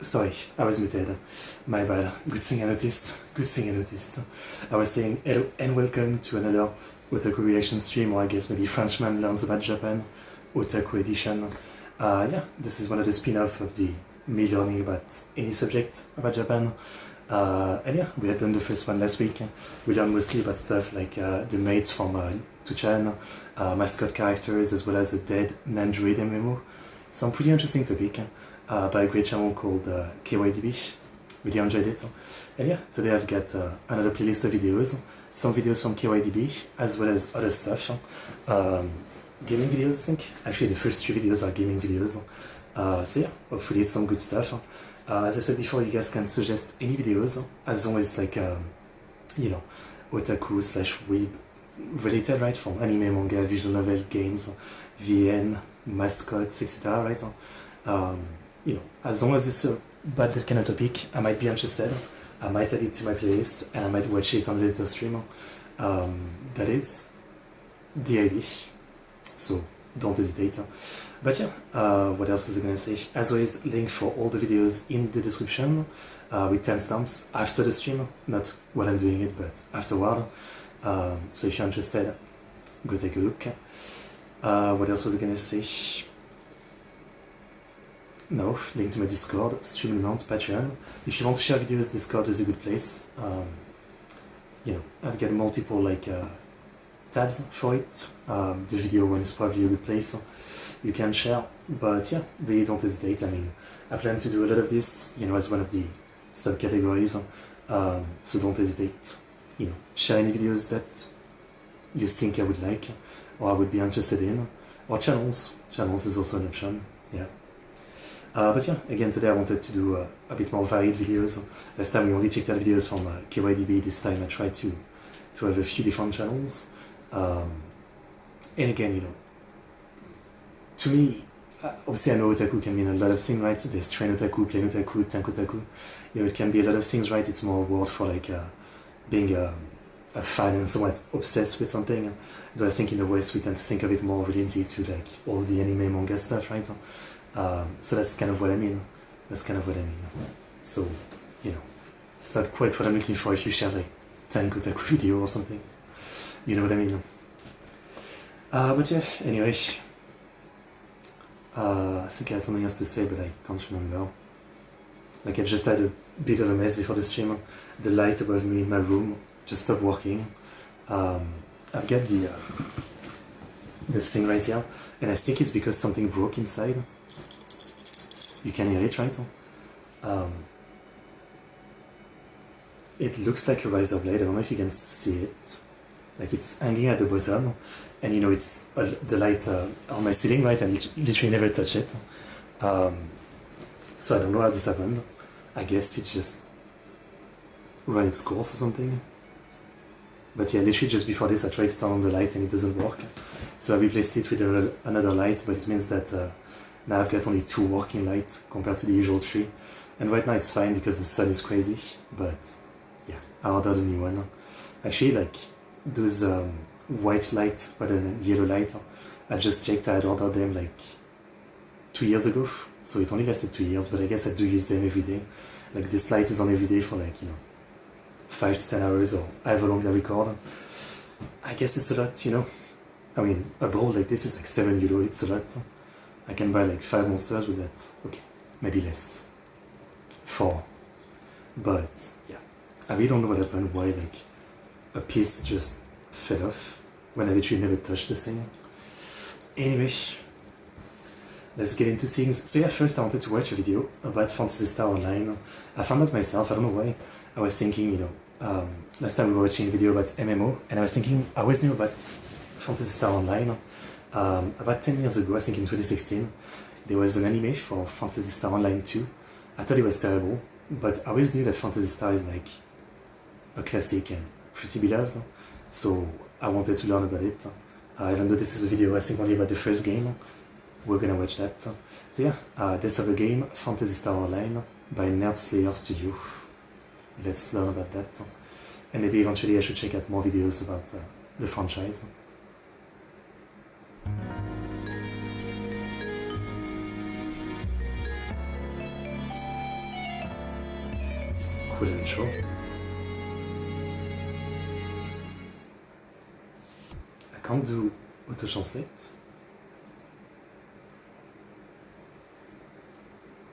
Sorry, I was muted. My bad. Good thing I noticed. Good thing I noticed. I was saying hello and welcome to another Otaku reaction stream, or I guess maybe Frenchman learns about Japan, Otaku edition. Yeah, this is one of the spin-offs of the me learning about any subject about Japan. And yeah, we had done the first one last week. We learned mostly about stuff like the mates from Tuchan, mascot characters, as well as a dead Nandroid MMO. Some pretty interesting topic by a great channel called KYDB. Really enjoyed it. And yeah, today I've got another playlist of videos, some videos from KYDB, as well as other stuff. Gaming videos, I think. Actually, the first 3 videos are gaming videos. So yeah, hopefully it's some good stuff. As I said before, you guys can suggest any videos, as long as like, you know, otaku / weeb related, right? From anime, manga, visual novel, games, VN, mascots, etc., right? You know, as long as it's about that kind of topic, I might be interested. I might add it to my playlist, and I might watch it on a later stream. That is the idea. So don't hesitate. But yeah, what else is I gonna say? As always, link for all the videos in the description with timestamps after the stream, not while I'm doing it, but afterward. So if you're interested, go take a look. What else was I gonna say? No, link to my Discord, stream amount, Patreon. If you want to share videos, Discord is a good place. You know, I've got multiple like tabs for it. The video one is probably a good place you can share, but yeah, really don't hesitate. I mean, I plan to do a lot of this, you know, as one of the subcategories. So don't hesitate. You know, share any videos that you think I would like or I would be interested in, or channels. Channels is also an option. Yeah. But yeah, again, today I wanted to do a bit more varied videos. Last time we only checked out videos from KYDB. This time I tried to have a few different channels. And again, you know, to me, obviously I know otaku can mean a lot of things, right? There's train otaku, plain otaku, tank otaku. You know, it can be a lot of things, right? It's more a word for like being a fan and somewhat obsessed with something. Though I think in the West we tend to think of it more related to like all the anime manga stuff, right? So that's kind of what I mean. So, you know, it's not quite what I'm looking for if you share like tank otaku video or something. You know what I mean? But yeah, anyway. I think I had something else to say, but I can't remember. Like I just had a bit of a mess before the stream. The light above me in my room just stopped working. I've got this thing right here, and I think it's because something broke inside. You can hear it, right? It looks like a razor blade. I don't know if you can see it. Like it's hanging at the bottom, and you know it's the light on my ceiling, right? I literally never touch it. So I don't know how this happened. I guess it just ran its course or something. But yeah, literally just before this I tried to turn on the light and it doesn't work. So I replaced it with another light, but it means that now I've got only 2 working lights compared to the usual 3. And right now it's fine because the sun is crazy, but yeah, I ordered a new one. Actually, like those white light rather than yellow light, I just checked, I had ordered them like 2 years ago, so it only lasted 2 years, but I guess I do use them every day. Like this light is on every day for like, you know, 5 to 10 hours or however long I record. I guess it's a lot, you know. I mean, a bowl like this is like €7, it's a lot. I can buy like 5 monsters with that. Okay, maybe less. 4. But yeah, I really don't know what happened, why like a piece just fell off when I literally never touched the thing. Anyway, let's get into things. So yeah, first I wanted to watch a video about Phantasy Star Online. I found out myself, I don't know why. I was thinking, you know, last time we were watching a video about MMO, and I was thinking, I always knew about Phantasy Star Online. About 10 years ago, I think in 2016, there was an anime for Phantasy Star Online 2. I thought it was terrible, but I always knew that Phantasy Star is like a classic and pretty beloved. So I wanted to learn about it. Even though this is a video I think only about the first game, we're gonna watch that. So yeah, Death of a Game, Phantasy Star Online by Nerd Slayer Studio. Let's learn about that. And maybe eventually I should check out more videos about the franchise. cool intro. I can't do auto-translate.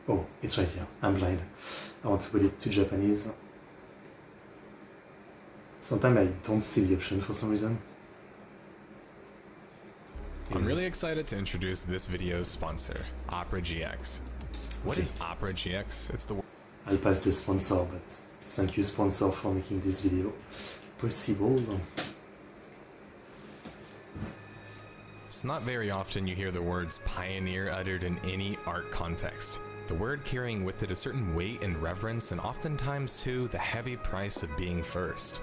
Oh, it's right here. I'm blind. I want to put it to Japanese. Sometimes I don't see the option for some reason. I'm really excited to introduce this video's sponsor, Opera GX. What is Opera GX? It's the... I'll pass the sponsor, but thank you, sponsor, for making this video possible. It's not very often you hear the words pioneer uttered in any art context. The word carrying with it a certain weight and reverence, and oftentimes too, the heavy price of being first.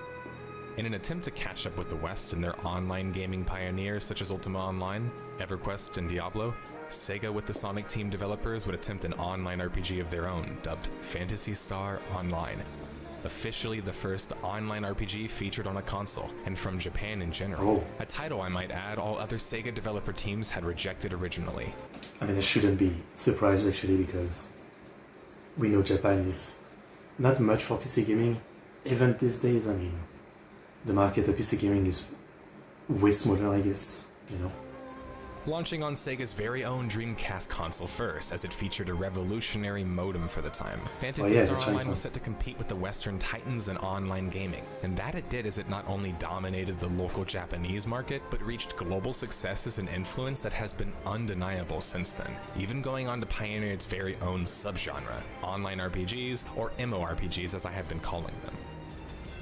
In an attempt to catch up with the West and their online gaming pioneers such as Ultima Online, EverQuest, and Diablo, Sega with the Sonic Team developers would attempt an online RPG of their own, dubbed Phantasy Star Online. Officially the first online RPG featured on a console, and from Japan in general. A title, I might add, all other Sega developer teams had rejected originally. I mean, I shouldn't be surprised actually, because we know Japan is not much for PC gaming. Even these days, I mean, the market of PC gaming is way smaller, I guess, you know. Launching on Sega's very own Dreamcast console first, as it featured a revolutionary modem for the time. Phantasy Star Online was set to compete with the Western titans in online gaming, and that it did as it not only dominated the local Japanese market, but reached global successes and influence that has been undeniable since then, even going on to pioneer its very own subgenre, online RPGs, or MMORPGs as I have been calling them.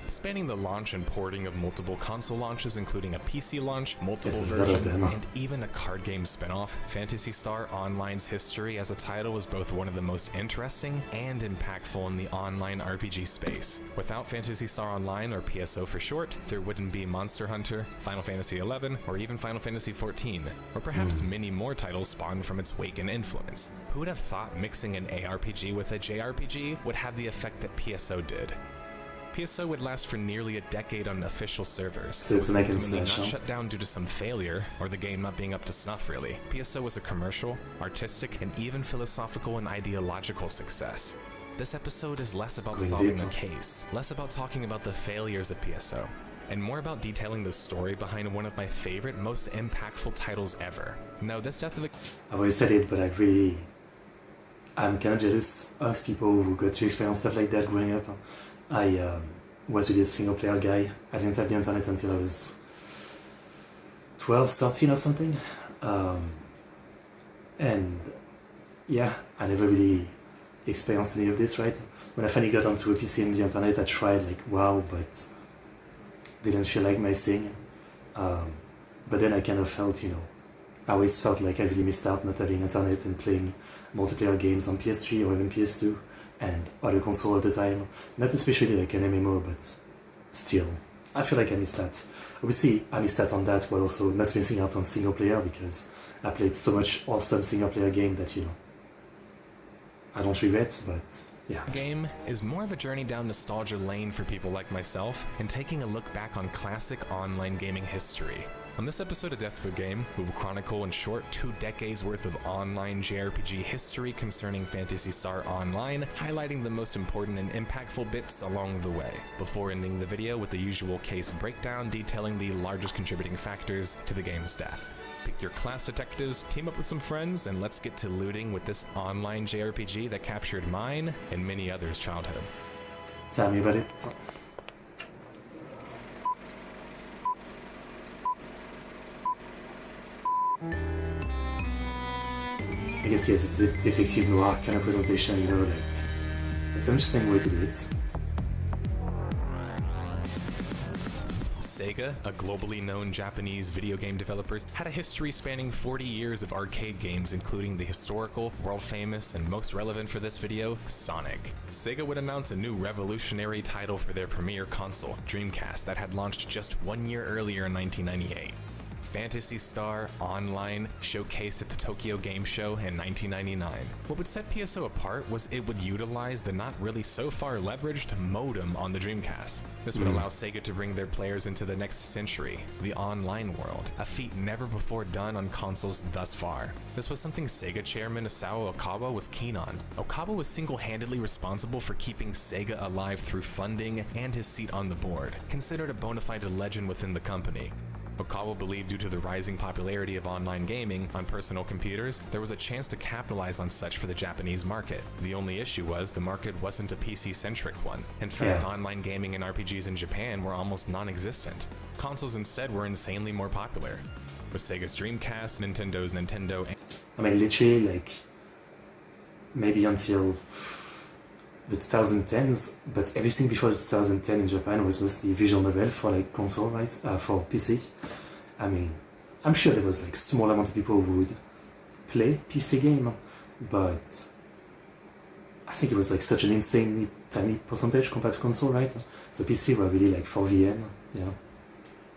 Spanning the launch and porting of multiple console launches, including a PC launch, multiple versions, and even a card game spin-off, Phantasy Star Online's history as a title was both one of the most interesting and impactful in the online RPG space. Without Phantasy Star Online, or PSO for short, there wouldn't be Monster Hunter, Final Fantasy XI, or even Final Fantasy XIV, or perhaps many more titles spawned from its wake and influence. Who would have thought mixing an ARPG with a JRPG would have the effect that PSO did? PSO would last for nearly a decade on official servers, so it's ultimately not shut down due to some failure, or the game not being up to snuff really. PSO was a commercial, artistic, and even philosophical and ideological success. This episode is less about solving a case, less about talking about the failures of PSO, and more about detailing the story behind one of my favorite, most impactful titles ever. Now, this death of a... I've always said it, but I'm kind of jealous of people who got to experience stuff like that growing up. I was really a single-player guy. I didn't have the internet until I was 12, 13 or something. And yeah, I never really experienced any of this, right? When I finally got onto a PC and the internet, I tried, like, wow, but didn't feel like my thing. But then I kind of felt, you know, I always felt like I really missed out not having internet and playing multiplayer games on PS3 or even PS2. And other console all the time. Not especially like an MMO, but still, I feel like I missed that. Obviously, I missed out on that, while also not missing out on single player, because I played so much awesome single player game that, you know, I don't regret, but yeah. Game is more of a journey down nostalgia lane for people like myself, and taking a look back on classic online gaming history. On this episode of Death of a Game, we will chronicle in short 2 decades worth of online JRPG history concerning Phantasy Star Online, highlighting the most important and impactful bits along the way, before ending the video with the usual case breakdown detailing the largest contributing factors to the game's death. Pick your class detectives, team up with some friends, and let's get to looting with this online JRPG that captured mine and many others' childhood. Tell me about it. I guess yes, a detective noir kind of presentation, you know, like, it's an interesting way to do it. Sega, a globally known Japanese video game developer, had a history spanning 40 years of arcade games, including the historical, world-famous, and most relevant for this video, Sonic. Sega would announce a new revolutionary title for their premier console, Dreamcast, that had launched just 1 year earlier in 1998. Phantasy Star Online showcased at the Tokyo Game Show in 1999. What would set PSO apart was it would utilize the not really so far leveraged modem on the Dreamcast. This would allow Sega to bring their players into the next century, the online world, a feat never before done on consoles thus far. This was something Sega chairman Isao Okawa was keen on. Okawa was single-handedly responsible for keeping Sega alive through funding and his seat on the board, considered a bona fide legend within the company. Okawa believed due to the rising popularity of online gaming on personal computers, there was a chance to capitalize on such for the Japanese market. The only issue was the market wasn't a PC-centric one. In fact, online gaming and RPGs in Japan were almost non-existent. Consoles instead were insanely more popular. With Sega's Dreamcast, Nintendo's Nintendo, I mean, literally, like, maybe until the 2010s, but everything before the 2010 in Japan was mostly visual novel for like console, right? For PC. I mean, I'm sure there was like small amount of people who would play PC game, but I think it was like such an insanely tiny percentage compared to console, right? So PC were really like for VN, yeah,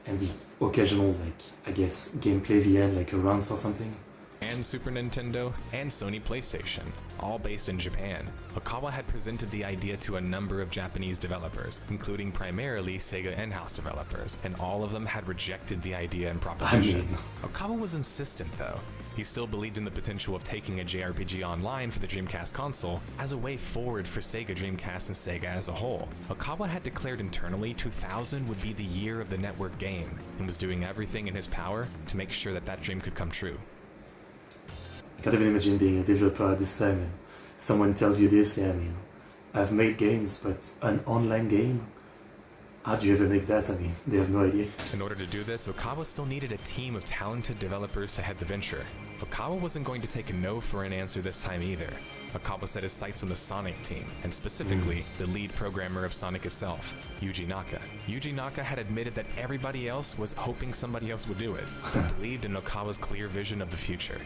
and the occasional like I guess gameplay VN like a runs or something. And Super Nintendo, and Sony PlayStation, all based in Japan. Okawa had presented the idea to a number of Japanese developers, including primarily Sega in-house developers, and all of them had rejected the idea and proposition. Okawa was insistent though. He still believed in the potential of taking a JRPG online for the Dreamcast console as a way forward for Sega Dreamcast and Sega as a whole. Okawa had declared internally 2000 would be the year of the network game, and was doing everything in his power to make sure that that dream could come true. I can't even imagine being a developer at this time and someone tells you this, yeah, I mean, I've made games, but an online game? How do you ever make that? I mean, they have no idea. In order to do this, Okawa still needed a team of talented developers to head the venture. Okawa wasn't going to take a no for an answer this time either. Okawa set his sights on the Sonic team, and specifically the lead programmer of Sonic itself, Yuji Naka. Yuji Naka had admitted that everybody else was hoping somebody else would do it, but believed in Okawa's clear vision of the future.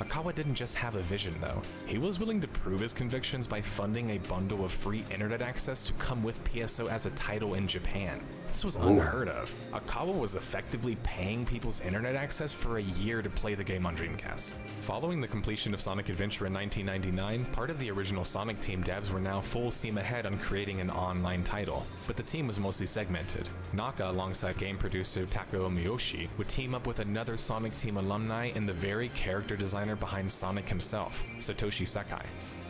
Okawa didn't just have a vision though. He was willing to prove his convictions by funding a bundle of free internet access to come with PSO as a title in Japan. This was unheard of. Okawa was effectively paying people's internet access for a year to play the game on Dreamcast. Following the completion of Sonic Adventure in 1999, part of the original Sonic team devs were now full steam ahead on creating an online title, but the team was mostly segmented. Naka, alongside game producer Takao Miyoshi, would team up with another Sonic team alumni and the very character designer behind Sonic himself, Satoshi Sakai.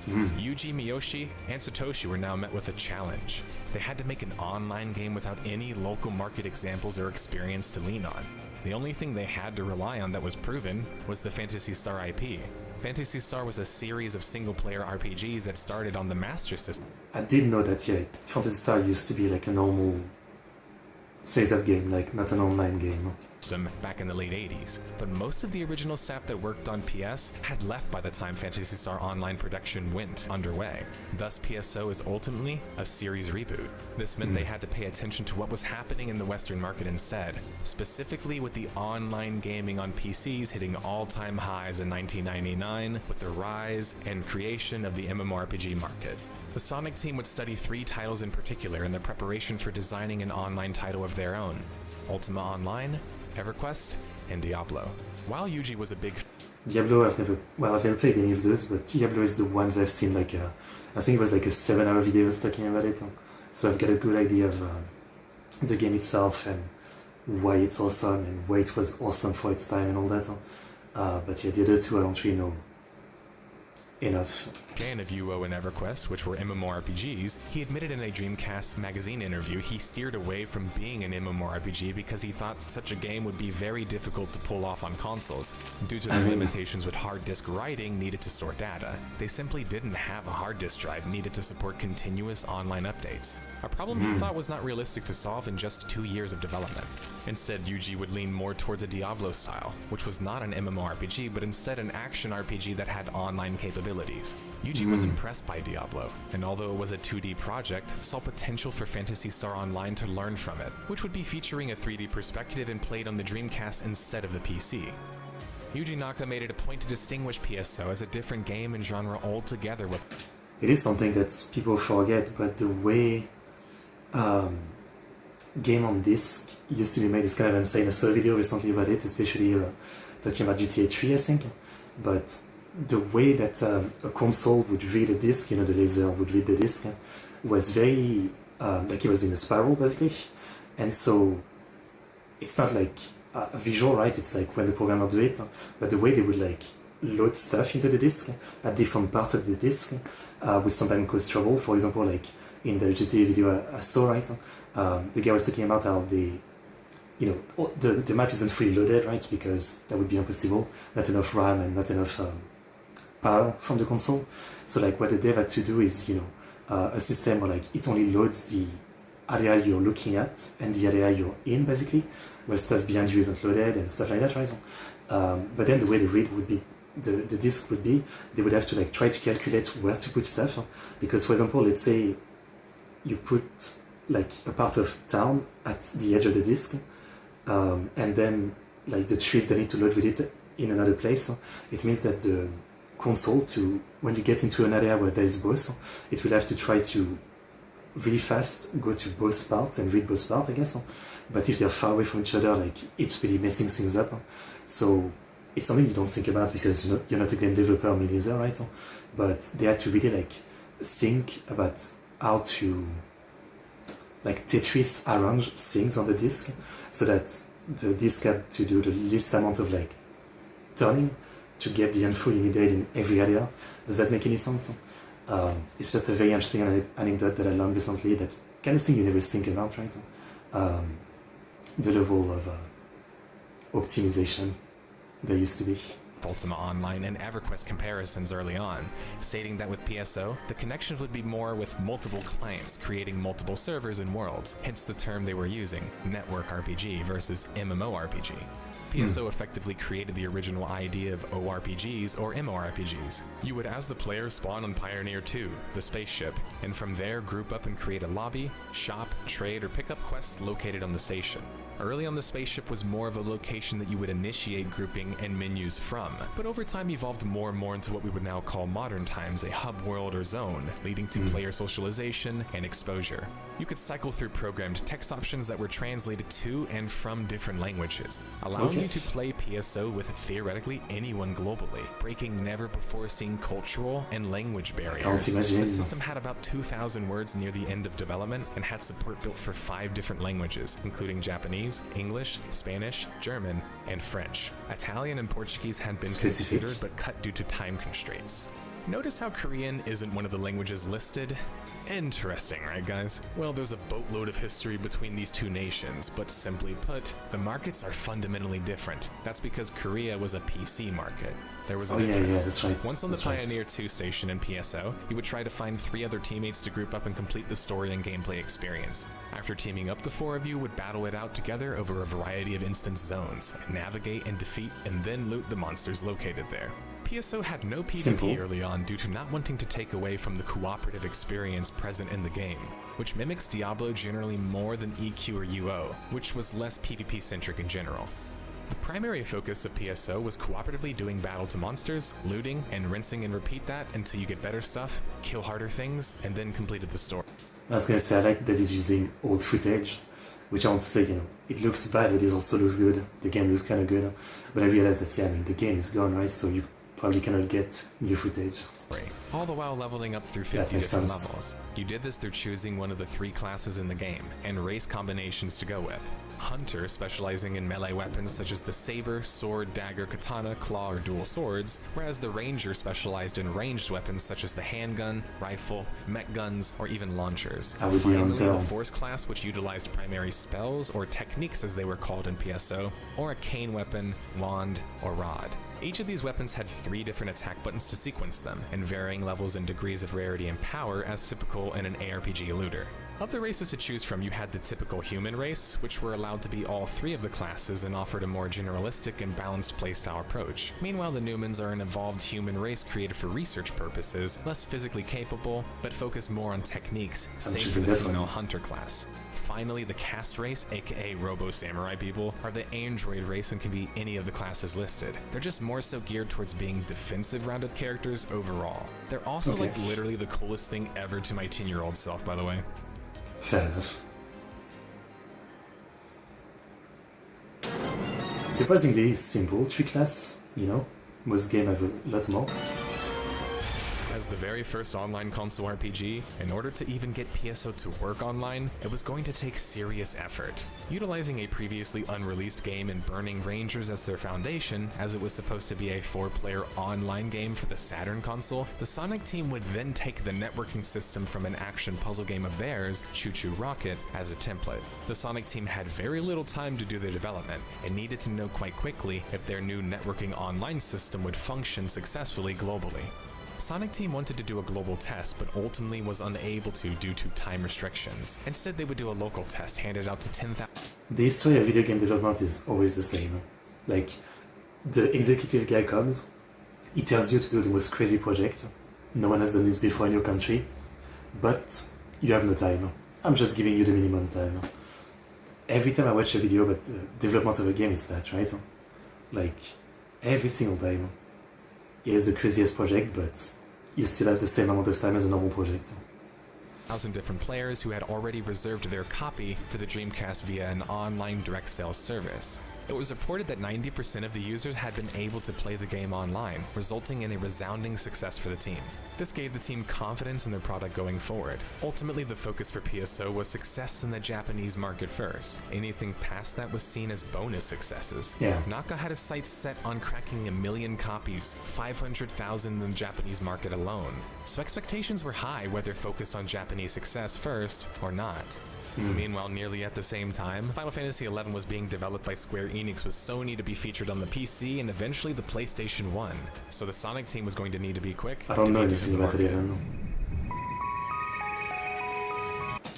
Yuji Miyoshi and Satoshi were now met with a challenge. They had to make an online game without any local market examples or experience to lean on. The only thing they had to rely on that was proven was the Phantasy Star IP. Phantasy Star was a series of single-player RPGs that started on the Master System. I didn't know that yet. Phantasy Star used to be like a normal save game, like not an online game. Back in the late 80s, but most of the original staff that worked on PS had left by the time Phantasy Star Online production went underway. Thus, PSO is ultimately a series reboot. This meant they had to pay attention to what was happening in the Western market instead, specifically with the online gaming on PCs hitting all-time highs in 1999 with the rise and creation of the MMORPG market. The Sonic team would study 3 titles in particular in their preparation for designing an online title of their own: Ultima Online, EverQuest, and Diablo. While Yuji was a big Diablo, I've never played any of those, but Diablo is the one that I've seen like I think it was like a 7-hour video talking about it. So I've got a good idea of the game itself and why it's awesome and why it was awesome for its time and all that. But yeah, the other two I don't really know enough. Fan of UO and EverQuest, which were MMORPGs, he admitted in a Dreamcast magazine interview he steered away from being an MMORPG because he thought such a game would be very difficult to pull off on consoles. Due to the limitations with hard disk writing needed to store data, they simply didn't have a hard disk drive needed to support continuous online updates. A problem he thought was not realistic to solve in just 2 years of development. Instead, Yuji would lean more towards a Diablo style, which was not an MMORPG but instead an action RPG that had online capabilities. Yuji was impressed by Diablo, and although it was a 2D project, saw potential for Phantasy Star Online to learn from it, which would be featuring a 3D perspective and played on the Dreamcast instead of the PC. Yuji Naka made it a point to distinguish PSO as a different game and genre altogether with... It is something that people forget, but the way game on disc used to be made is kind of insane. I saw a video recently about it, especially talking about GTA 3, I think. But the way that a console would read a disc, the laser would read the disc, was very like it was in a spiral basically. And so it's not like a visual, right? It's like when the programmer do it, but the way they would like load stuff into the disc at different parts of the disc would sometimes cause trouble. For example, like in the GTA video I saw, right? The guy was talking about how the map isn't fully loaded, right? Because that would be impossible. Not enough RAM and not enough power from the console. So like what the dev had to do is, a system where like it only loads the area you're looking at and the area you're in, basically, where stuff behind you isn't loaded and stuff like that, right? But then the way the read would be, the disk would be, they would have to like try to calculate where to put stuff, because for example, let's say you put like a part of town at the edge of the disk, and then like the trees that need to load with it in another place, it means that the console, when you get into an area where there is both, it will have to try to really fast go to both parts and read both parts, I guess. But if they're far away from each other, like it's really messing things up. So it's something you don't think about because you're not a game developer, me neither, right? But they had to really like think about how to like Tetris arrange things on the disk so that the disk had to do the least amount of like turning to get the info you needed in every area. Does that make any sense? It's just a very interesting anecdote that I learned recently, that kind of thing you never think about, right? The level of optimization there used to be. Ultima Online and EverQuest comparisons early on, stating that with PSO, the connections would be more with multiple clients creating multiple servers and worlds, hence the term they were using, network RPG versus MMORPG. PSO effectively created the original idea of ORPGs or MMORPGs. You would, as the player, spawn on Pioneer 2, the spaceship, and from there group up and create a lobby, shop, trade, or pick up quests located on the station. Early on, the spaceship was more of a location that you would initiate grouping and menus from, but over time evolved more and more into what we would now call modern times a hub world or zone, leading to player socialization and exposure. You could cycle through programmed text options that were translated to and from different languages, allowing you to play PSO with theoretically anyone globally, breaking never-before-seen cultural and language barriers. The system had about 2,000 words near the end of development and had support built for 5 different languages, including Japanese, English, Spanish, German, and French. Italian and Portuguese had been considered but cut due to time constraints. Notice how Korean isn't one of the languages listed? Interesting, right guys? Well, there's a boatload of history between these two nations, but simply put, the markets are fundamentally different. That's because Korea was a PC market. There was a difference. Yeah, that's right. Once on the Pioneer 2 station in PSO, you would try to find 3 other teammates to group up and complete the story and gameplay experience. After teaming up, the 4 of you would battle it out together over a variety of instance zones, navigate and defeat, and then loot the monsters located there. PSO had no PvP early on due to not wanting to take away from the cooperative experience present in the game, which mimics Diablo generally more than EQ or UO, which was less PvP-centric in general. The primary focus of PSO was cooperatively doing battle to monsters, looting, and rinsing and repeat that until you get better stuff, kill harder things, and then completed the story. I was gonna say, I like that he's using old footage, which I want to say, it looks bad, but it also looks good. The game looks kind of good, but I realized that, the game is gone, right? So you probably cannot get new footage. All the while leveling up through 50 different levels. You did this through choosing one of the 3 classes in the game, and race combinations to go with. Hunter, specializing in melee weapons such as the saber, sword, dagger, katana, claw, or dual swords, whereas the ranger specialized in ranged weapons such as the handgun, rifle, mech guns, or even launchers. Finally, the force class, which utilized primary spells, or techniques as they were called in PSO, or a cane weapon, wand, or rod. Each of these weapons had 3 different attack buttons to sequence them, and varying levels and degrees of rarity and power as typical in an ARPG looter. Of the races to choose from, you had the typical human race, which were allowed to be all 3 of the classes and offered a more generalistic and balanced playstyle approach. Meanwhile, the Newmans are an evolved human race created for research purposes, less physically capable, but focus more on techniques, save for the female hunter class. Finally, the caste race, aka Robo-Samurai people, are the android race and can be any of the classes listed. They're just more so geared towards being defensive rounded characters overall. They're also like literally the coolest thing ever to my 10-year-old self, by the way. Fair enough. surprisingly simple tree class, you know? Most games have a lot more. As the very first online console RPG, in order to even get PSO to work online, it was going to take serious effort. Utilizing a previously unreleased game and Burning Rangers as their foundation, as it was supposed to be a 4-player online game for the Saturn console, the Sonic team would then take the networking system from an action puzzle game of theirs, Choo Choo Rocket, as a template. The Sonic team had very little time to do the development, and needed to know quite quickly if their new networking online system would function successfully globally. Sonic Team wanted to do a global test, but ultimately was unable to due to time restrictions. Instead, they would do a local test handed out to 10,000. The history of video game development is always the same. Like, the executive guy comes, he tells you to do the most crazy project. No one has done this before in your country, but you have no time. I'm just giving you the minimum time. Every time I watch a video about the development of a game, it's that, right? Like, every single time. It is the craziest project, but you still have the same amount of time as a normal project. 1,000 different players who had already reserved their copy for the Dreamcast via an online direct sales service. It was reported that 90% of the users had been able to play the game online, resulting in a resounding success for the team. This gave the team confidence in their product going forward. Ultimately, the focus for PSO was success in the Japanese market first. Anything past that was seen as bonus successes. Yeah. Naka had his sights set on cracking 1 million copies, 500,000 in the Japanese market alone. So expectations were high whether focused on Japanese success first or not. Meanwhile, nearly at the same time, Final Fantasy XI was being developed by Square Enix with Sony to be featured on the PC and eventually the PlayStation 1. So the Sonic team was going to need to be quick. I don't know anything about 11.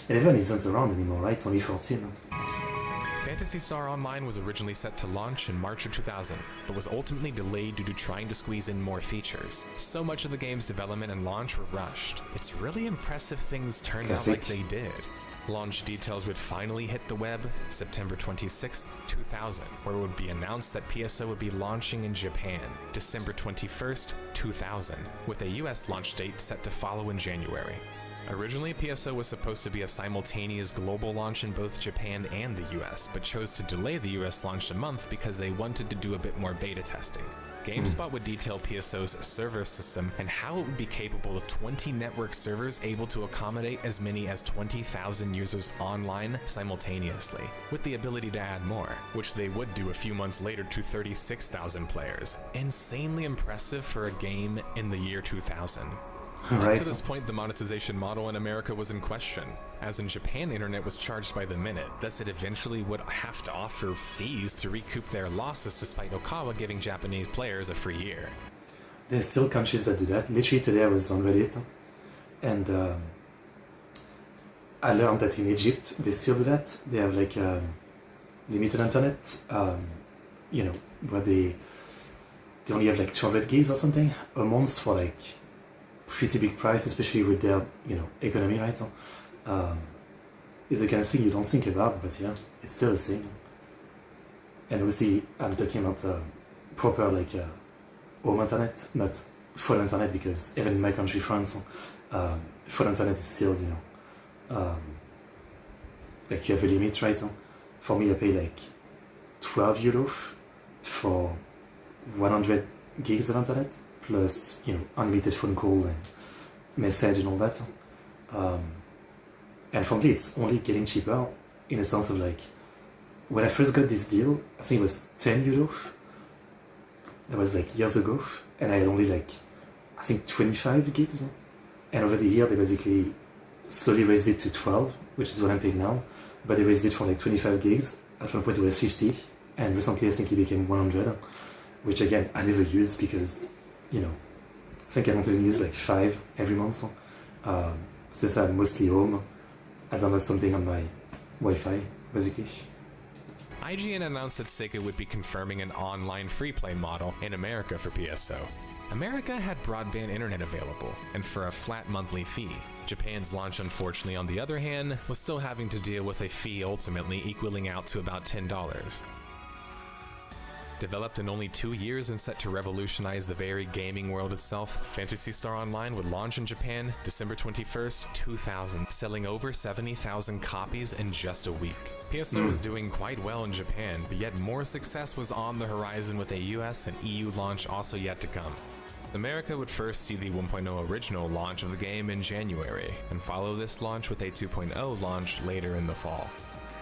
11 isn't around anymore, right? 2014. Phantasy Star Online was originally set to launch in March of 2000, but was ultimately delayed due to trying to squeeze in more features. So much of the game's development and launch were rushed. It's really impressive things turned out like they did. Launch details would finally hit the web September 26, 2000, where it would be announced that PSO would be launching in Japan December 21st, 2000, with a US launch date set to follow in January. Originally, PSO was supposed to be a simultaneous global launch in both Japan and the US, but chose to delay the US launch a month because they wanted to do a bit more beta testing. GameSpot would detail PSO's server system and how it would be capable of 20 network servers able to accommodate as many as 20,000 users online simultaneously, with the ability to add more, which they would do a few months later to 36,000 players. Insanely impressive for a game in the year 2000. Up to this point, the monetization model in America was in question, as in Japan, internet was charged by the minute, thus it eventually would have to offer fees to recoup their losses despite Okawa giving Japanese players a free year. There's still countries that do that. Literally today I was on Reddit, and I learned that in Egypt they still do that. They have like limited internet, you know, where they only have like 200 gigs or something a month for like pretty big price, especially with their, you know, economy, right? It's the kind of thing you don't think about, but yeah, it's still a thing. And obviously, I'm talking about proper, like, home internet, not full internet, because even in my country, France, full internet is still, you know, like you have a limit, right? For me, I pay like 12 euros for 100 gigs of internet, plus, you know, unlimited phone call and message and all that. And for me, it's only getting cheaper in a sense of like, when I first got this deal, I think it was 10 euros. That was like years ago, and I had only like, I think 25 gigs. And over the year, they basically slowly raised it to 12, which is what I'm paying now. But they raised it for like 25 gigs. At one point, it was 50, and recently I think it became 100, which again, I never use because, you know, I think I want to use like 5 every month. Since I'm mostly home, I download something on my Wi-Fi, basically. IGN announced that Sega would be confirming an online free-play model in America for PSO. America had broadband internet available, and for a flat monthly fee. Japan's launch, unfortunately, on the other hand, was still having to deal with a fee ultimately equaling out to about $10. Developed in only 2 years and set to revolutionize the very gaming world itself, Phantasy Star Online would launch in Japan December 21st, 2000, selling over 70,000 copies in just a week. PSO was doing quite well in Japan, but yet more success was on the horizon with a US and EU launch also yet to come. America would first see the 1.0 original launch of the game in January, and follow this launch with a 2.0 launch later in the fall.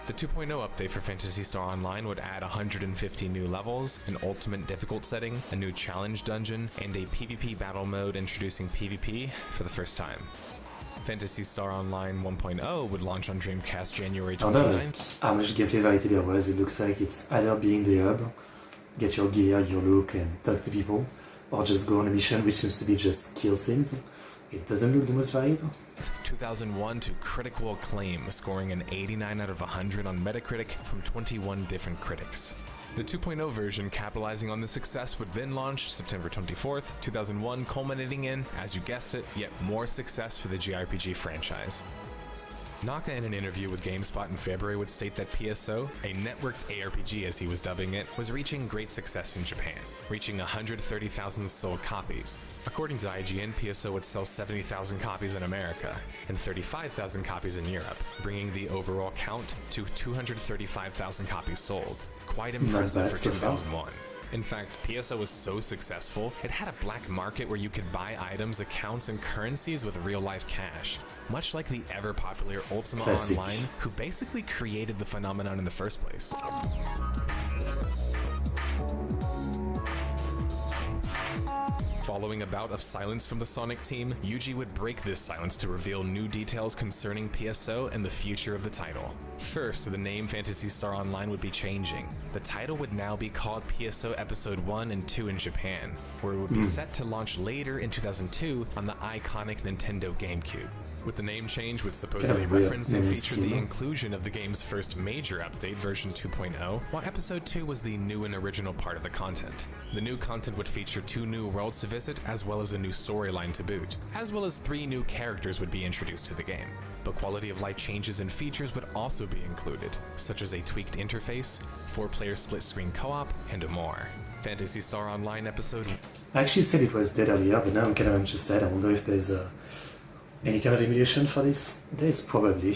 The 2.0 update for Phantasy Star Online would add 150 new levels, an ultimate difficult setting, a new challenge dungeon, and a PvP battle mode introducing PvP for the first time. Phantasy Star Online 1.0 would launch on Dreamcast January 29th. How much gameplay variety there was, it looks like it's either being the hub, get your gear, your look, and talk to people, or just go on a mission which seems to be just kill things. It doesn't look the most varied. 2001 to critical acclaim, scoring an 89 out of 100 on Metacritic from 21 different critics. The 2.0 version, capitalizing on the success, would then launch September 24th, 2001, culminating in, as you guessed it, yet more success for the JRPG franchise. Naka, in an interview with GameSpot in February, would state that PSO, a networked ARPG as he was dubbing it, was reaching great success in Japan, reaching 130,000 sold copies. According to IGN, PSO would sell 70,000 copies in America and 35,000 copies in Europe, bringing the overall count to 235,000 copies sold. Quite impressive for 2001. In fact, PSO was so successful, it had a black market where you could buy items, accounts, and currencies with real-life cash. Much like the ever-popular Ultima Online, who basically created the phenomenon in the first place. Following a bout of silence from the Sonic team, Yuji would break this silence to reveal new details concerning PSO and the future of the title. First, the name Phantasy Star Online would be changing. The title would now be called PSO Episode 1 and 2 in Japan, where it would be set to launch later in 2002 on the iconic Nintendo GameCube. With the name change would supposedly reference and feature the inclusion of the game's first major update, version 2.0, while Episode 2 was the new and original part of the content. The new content would feature 2 new worlds to visit, as well as a new storyline to boot, as well as 3 new characters would be introduced to the game. But quality of life changes and features would also be included, such as a tweaked interface, 4-player split-screen co-op, and more. Phantasy Star Online Episode... I actually said it was dead earlier, but now I'm kind of interested. I wonder if there's any kind of emulation for this. There's probably.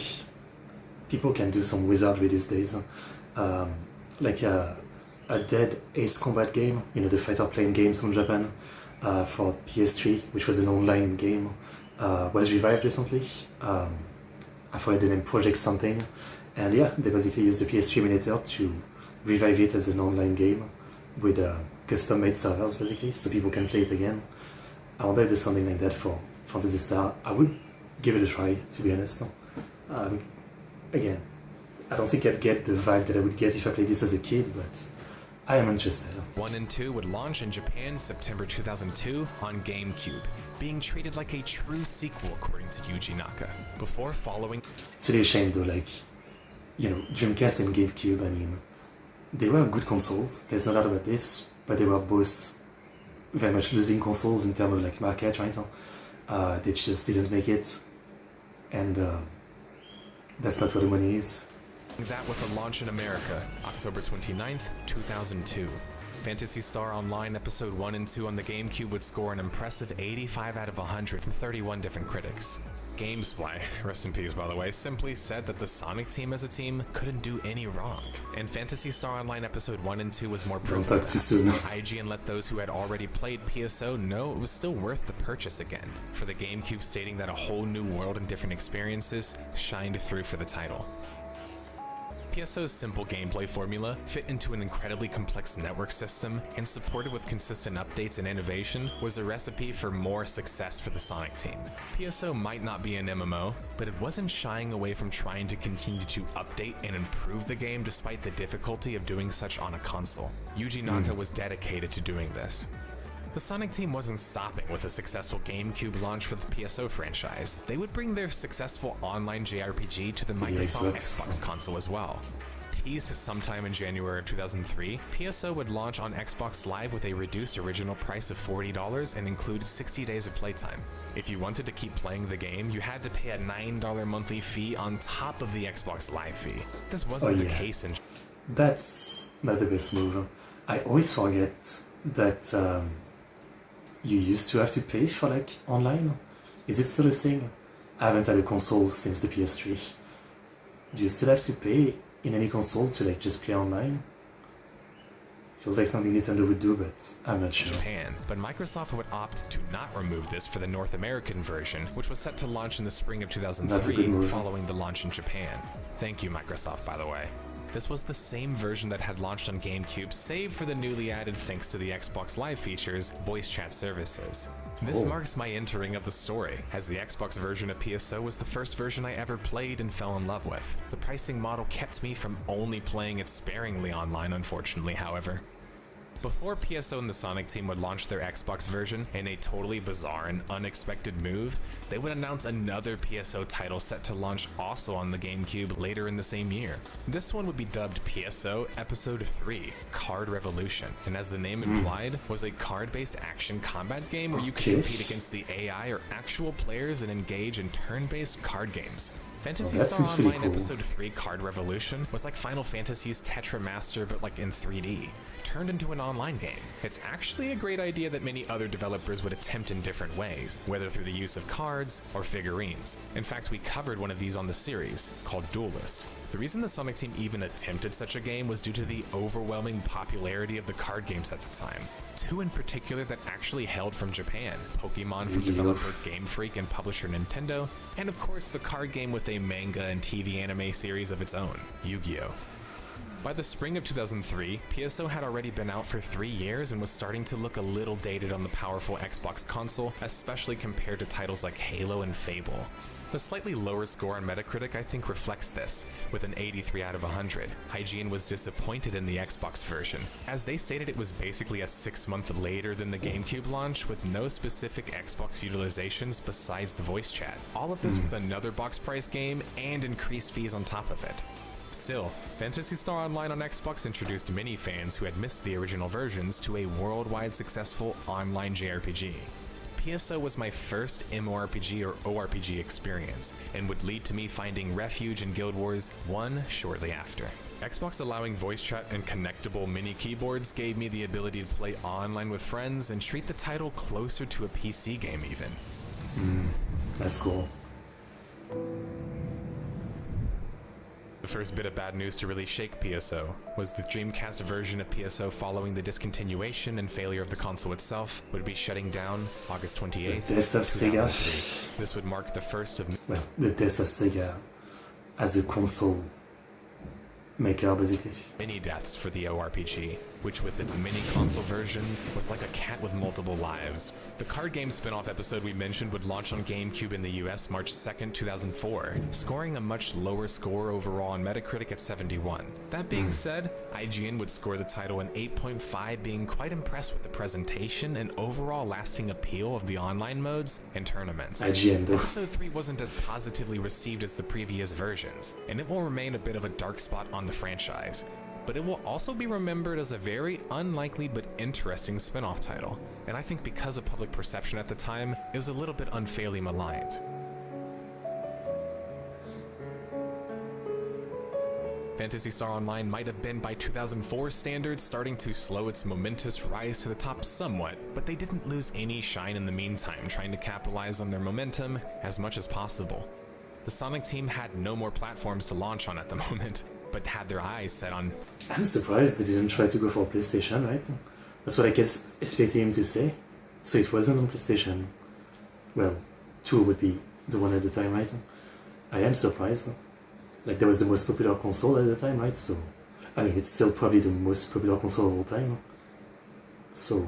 People can do some wizardry these days. Like a dead Ace Combat game, you know, the fighter plane games from Japan, for PS3, which was an online game, was revived recently. I forget the name, Project something. And yeah, they basically used the PS3 emulator to revive it as an online game with custom-made servers, basically, so people can play it again. I wonder if there's something like that for Phantasy Star. I would give it a try, to be honest. Again, I don't think I'd get the vibe that I would get if I played this as a kid, but I am interested. 1 and 2 would launch in Japan September 2002 on GameCube, being treated like a true sequel according to Yuji Naka. Before following... It's really a shame though, like, you know, Dreamcast and GameCube, I mean, they were good consoles, there's no doubt about this, but they were both very much losing consoles in terms of like market right now. They just didn't make it, and that's not where the money is. That with a launch in America, October 29th, 2002. Phantasy Star Online Episode 1 and 2 on the GameCube would score an impressive 85 out of 100 from 31 different critics. GameSpy, rest in peace by the way, simply said that the Sonic team as a team couldn't do any wrong, and Phantasy Star Online Episode 1 and 2 was more proof of that. Too soon. IGN let those who had already played PSO know it was still worth the purchase again, for the GameCube stating that a whole new world and different experiences shined through for the title. PSO's simple gameplay formula fit into an incredibly complex network system and supported with consistent updates and innovation was a recipe for more success for the Sonic team. PSO might not be an MMO, but it wasn't shying away from trying to continue to update and improve the game despite the difficulty of doing such on a console. Yuji Naka was dedicated to doing this. The Sonic team wasn't stopping with a successful GameCube launch for the PSO franchise. They would bring their successful online JRPG to the Microsoft Xbox console as well. Teased sometime in January of 2003, PSO would launch on Xbox Live with a reduced original price of $40 and include 60 days of playtime. If you wanted to keep playing the game, you had to pay a $9 monthly fee on top of the Xbox Live fee. This wasn't the case in... That's not the best move. I always forget that you used to have to pay for like online. Is it still a thing? I haven't had a console since the PS3. Do you still have to pay in any console to like just play online? Feels like something Nintendo would do, but I'm not sure. Japan, but Microsoft would opt to not remove this for the North American version, which was set to launch in the spring of 2003 following the launch in Japan. Thank you, Microsoft, by the way. This was the same version that had launched on GameCube, save for the newly added, thanks to the Xbox Live features, voice chat services. This marks my entering of the story, as the Xbox version of PSO was the first version I ever played and fell in love with. The pricing model kept me from only playing it sparingly online, unfortunately, however. Before PSO and the Sonic team would launch their Xbox version, in a totally bizarre and unexpected move, they would announce another PSO title set to launch also on the GameCube later in the same year. This one would be dubbed PSO Episode 3, Card Revolution, and as the name implied, was a card-based action combat game where you could compete against the AI or actual players and engage in turn-based card games. Phantasy Star Online Episode 3 Card Revolution was like Final Fantasy's Tetra Master but like in 3D, turned into an online game. It's actually a great idea that many other developers would attempt in different ways, whether through the use of cards or figurines. In fact, we covered one of these on the series, called Duelist. The reason the Sonic team even attempted such a game was due to the overwhelming popularity of the card games at the time. Two in particular that actually hailed from Japan, Pokemon from developer Game Freak and publisher Nintendo, and of course the card game with a manga and TV anime series of its own, Yu-Gi-Oh! By the spring of 2003, PSO had already been out for 3 years and was starting to look a little dated on the powerful Xbox console, especially compared to titles like Halo and Fable. The slightly lower score on Metacritic I think reflects this, with an 83 out of 100. IGN was disappointed in the Xbox version, as they stated it was basically a 6-month later than the GameCube launch with no specific Xbox utilizations besides the voice chat. All of this with another box price game and increased fees on top of it. Still, Phantasy Star Online on Xbox introduced many fans who had missed the original versions to a worldwide successful online JRPG. PSO was my first MMORPG or ORPG experience, and would lead to me finding refuge in Guild Wars 1 shortly after. Xbox allowing voice chat and connectable mini keyboards gave me the ability to play online with friends and treat the title closer to a PC game even. That's cool. The first bit of bad news to really shake PSO was the Dreamcast version of PSO following the discontinuation and failure of the console itself would be shutting down August 28th, 2003. This would mark the first of... Well, the death of Sega as a console maker, basically. Many deaths for the ORPG, which with its mini console versions was like a cat with multiple lives. The card game spin-off episode we mentioned would launch on GameCube in the US March 2nd, 2004, scoring a much lower score overall on Metacritic at 71. That being said, IGN would score the title an 8.5, being quite impressed with the presentation and overall lasting appeal of the online modes and tournaments. IGN though. Episode 3 wasn't as positively received as the previous versions, and it will remain a bit of a dark spot on the franchise. But it will also be remembered as a very unlikely but interesting spin-off title, and I think because of public perception at the time, it was a little bit unfairly maligned. Phantasy Star Online might have been by 2004 standards starting to slow its momentous rise to the top somewhat, but they didn't lose any shine in the meantime, trying to capitalize on their momentum as much as possible. The Sonic team had no more platforms to launch on at the moment, but had their eyes set on... I'm surprised they didn't try to go for PlayStation, right? That's what I guess expecting him to say. So it wasn't on PlayStation. Well, 2 would be the one at the time, right? I am surprised. Like, that was the most popular console at the time, right? So, I mean, it's still probably the most popular console of all time. So,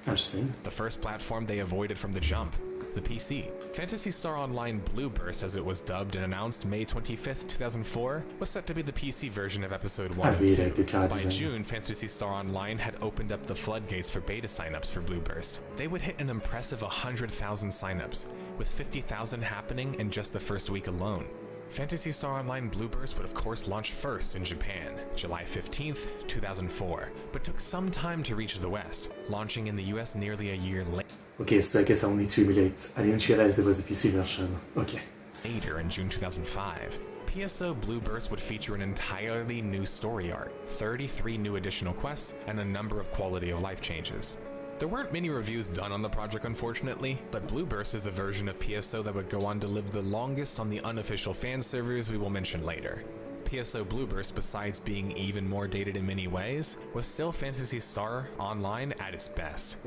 interesting. The first platform they avoided from the jump, the PC. Phantasy Star Online Blue Burst, as it was dubbed and announced May 25th, 2004, was set to be the PC version of Episode 1 and 2. By June, Phantasy Star Online had opened up the floodgates for beta signups for Blue Burst. They would hit an impressive 100,000 signups, with 50,000 happening in just the first week alone. Phantasy Star Online Blue Burst would of course launch first in Japan, July 15th, 2004, but took some time to reach the West, launching in the US nearly a year later. Okay, so I guess I'll need to emulate. I didn't realize there was a PC version. Okay. Later in June 2005. PSO Blue Burst would feature an entirely new story arc, 33 new additional quests, and a number of quality of life changes. There weren't many reviews done on the project unfortunately, but Blue Burst is the version of PSO that would go on to live the longest on the unofficial fan servers we will mention later. PSO Blue Burst, besides being even more dated in many ways, was still Phantasy Star Online at its best.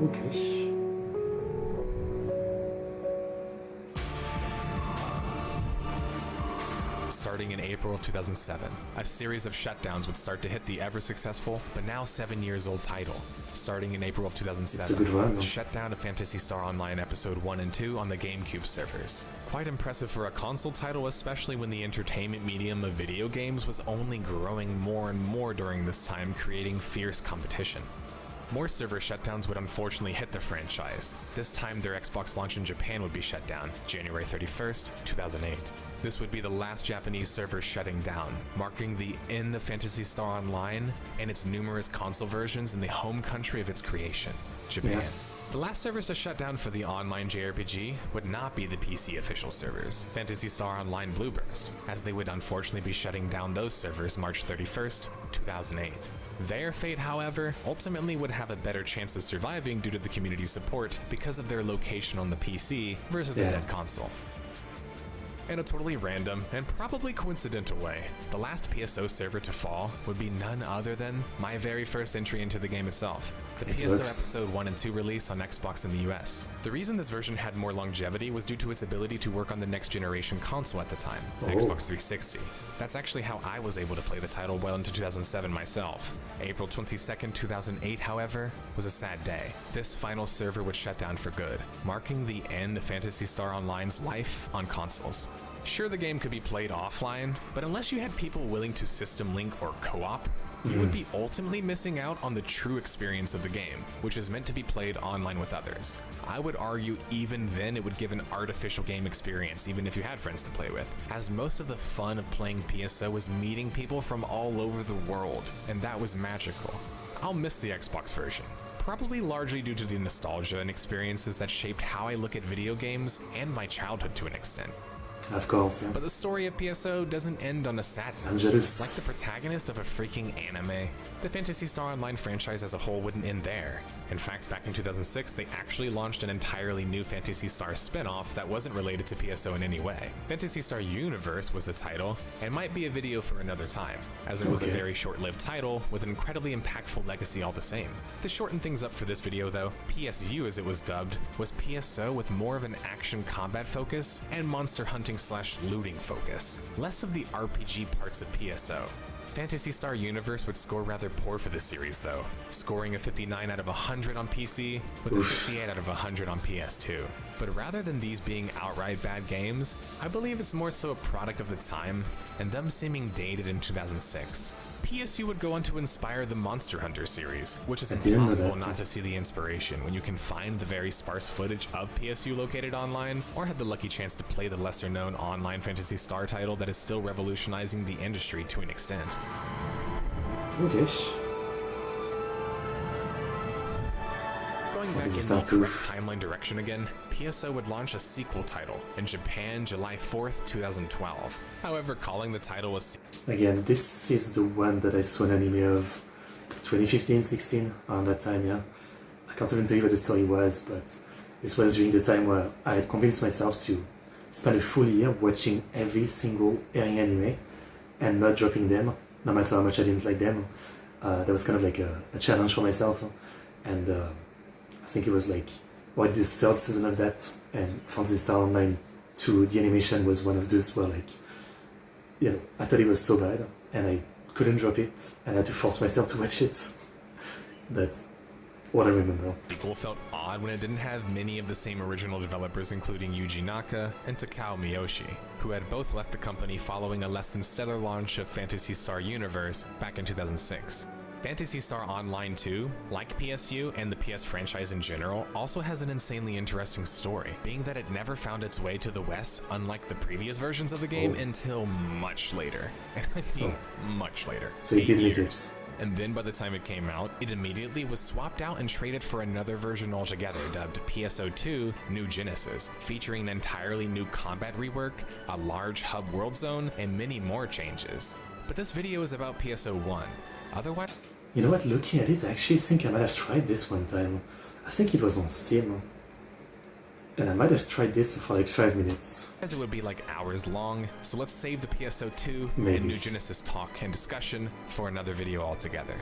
Okay. Starting in April of 2007, a series of shutdowns would start to hit the ever-successful, but now 7 years old title. Starting in April of 2007, the shutdown of Phantasy Star Online Episode 1 and 2 on the GameCube servers. Quite impressive for a console title, especially when the entertainment medium of video games was only growing more and more during this time, creating fierce competition. More server shutdowns would unfortunately hit the franchise. This time their Xbox launch in Japan would be shut down, January 31st, 2008. This would be the last Japanese server shutting down, marking the end of Phantasy Star Online and its numerous console versions in the home country of its creation, Japan. Yeah. The last servers to shut down for the online JRPG would not be the PC official servers, Phantasy Star Online Blue Burst, as they would unfortunately be shutting down those servers March 31st, 2008. Their fate, however, ultimately would have a better chance of surviving due to the community support because of their location on the PC versus a dead console. In a totally random and probably coincidental way, the last PSO server to fall would be none other than my very first entry into the game itself, the PSO Episode 1 and 2 release on Xbox in the US. The reason this version had more longevity was due to its ability to work on the next generation console at the time, Xbox 360. That's actually how I was able to play the title well into 2007 myself. April 22nd, 2008, however, was a sad day. This final server would shut down for good, marking the end of Phantasy Star Online's life on consoles. Sure, the game could be played offline, but unless you had people willing to system link or co-op, you would be ultimately missing out on the true experience of the game, which is meant to be played online with others. I would argue even then it would give an artificial game experience, even if you had friends to play with, as most of the fun of playing PSO was meeting people from all over the world, and that was magical. I'll miss the Xbox version, probably largely due to the nostalgia and experiences that shaped how I look at video games and my childhood to an extent. Of course, yeah. But the story of PSO doesn't end on a sad note. I'm jealous. Like the protagonist of a freaking anime, the Phantasy Star Online franchise as a whole wouldn't end there. In fact, back in 2006, they actually launched an entirely new Phantasy Star spin-off that wasn't related to PSO in any way. Phantasy Star Universe was the title, and might be a video for another time, as it was a very short-lived title with an incredibly impactful legacy all the same. To shorten things up for this video though, PSU as it was dubbed, was PSO with more of an action combat focus and monster hunting / looting focus, less of the RPG parts of PSO. Phantasy Star Universe would score rather poor for this series though, scoring a 59 out of 100 on PC with a 68 out of 100 on PS2. But rather than these being outright bad games, I believe it's more so a product of the time and them seeming dated in 2006. PSU would go on to inspire the Monster Hunter series, which is impossible not to see the inspiration when you can find the very sparse footage of PSU located online, or had the lucky chance to play the lesser known online Phantasy Star title that is still revolutionizing the industry to an extent. Okay. Going back in the correct timeline direction again, PSO would launch a sequel title in Japan July 4th, 2012. However, calling the title a again, this is the one that I saw an anime of 2015-16 around that time, yeah. I can't even tell you what the story was, but this was during the time where I had convinced myself to spend a full year watching every single airing anime and not dropping them, no matter how much I didn't like them. That was kind of like a challenge for myself, and I think it was like, what the third season of that, and Phantasy Star Online 2, the animation was one of those where, like, you know, I thought it was so bad, and I couldn't drop it, and I had to force myself to watch it. That's what I remember. Sequel felt odd when it didn't have many of the same original developers, including Yuji Naka and Takao Miyoshi, who had both left the company following a less than stellar launch of Phantasy Star Universe back in 2006. Phantasy Star Online 2, like PSU and the PS franchise in general, also has an insanely interesting story, being that it never found its way to the West, unlike the previous versions of the game, until much later. And I mean, much later. So it did make it. and then by the time it came out, it immediately was swapped out and traded for another version altogether dubbed PSO2 New Genesis, featuring an entirely new combat rework, a large hub world zone, and many more changes. But this video is about PSO1. Otherwise... You know what, looking at it, I actually think I might have tried this one time. I think it was on Steam. And I might have tried this for like 5 minutes. As it would be like hours long, so let's save the PSO2 Maybe. and New Genesis talk and discussion for another video altogether.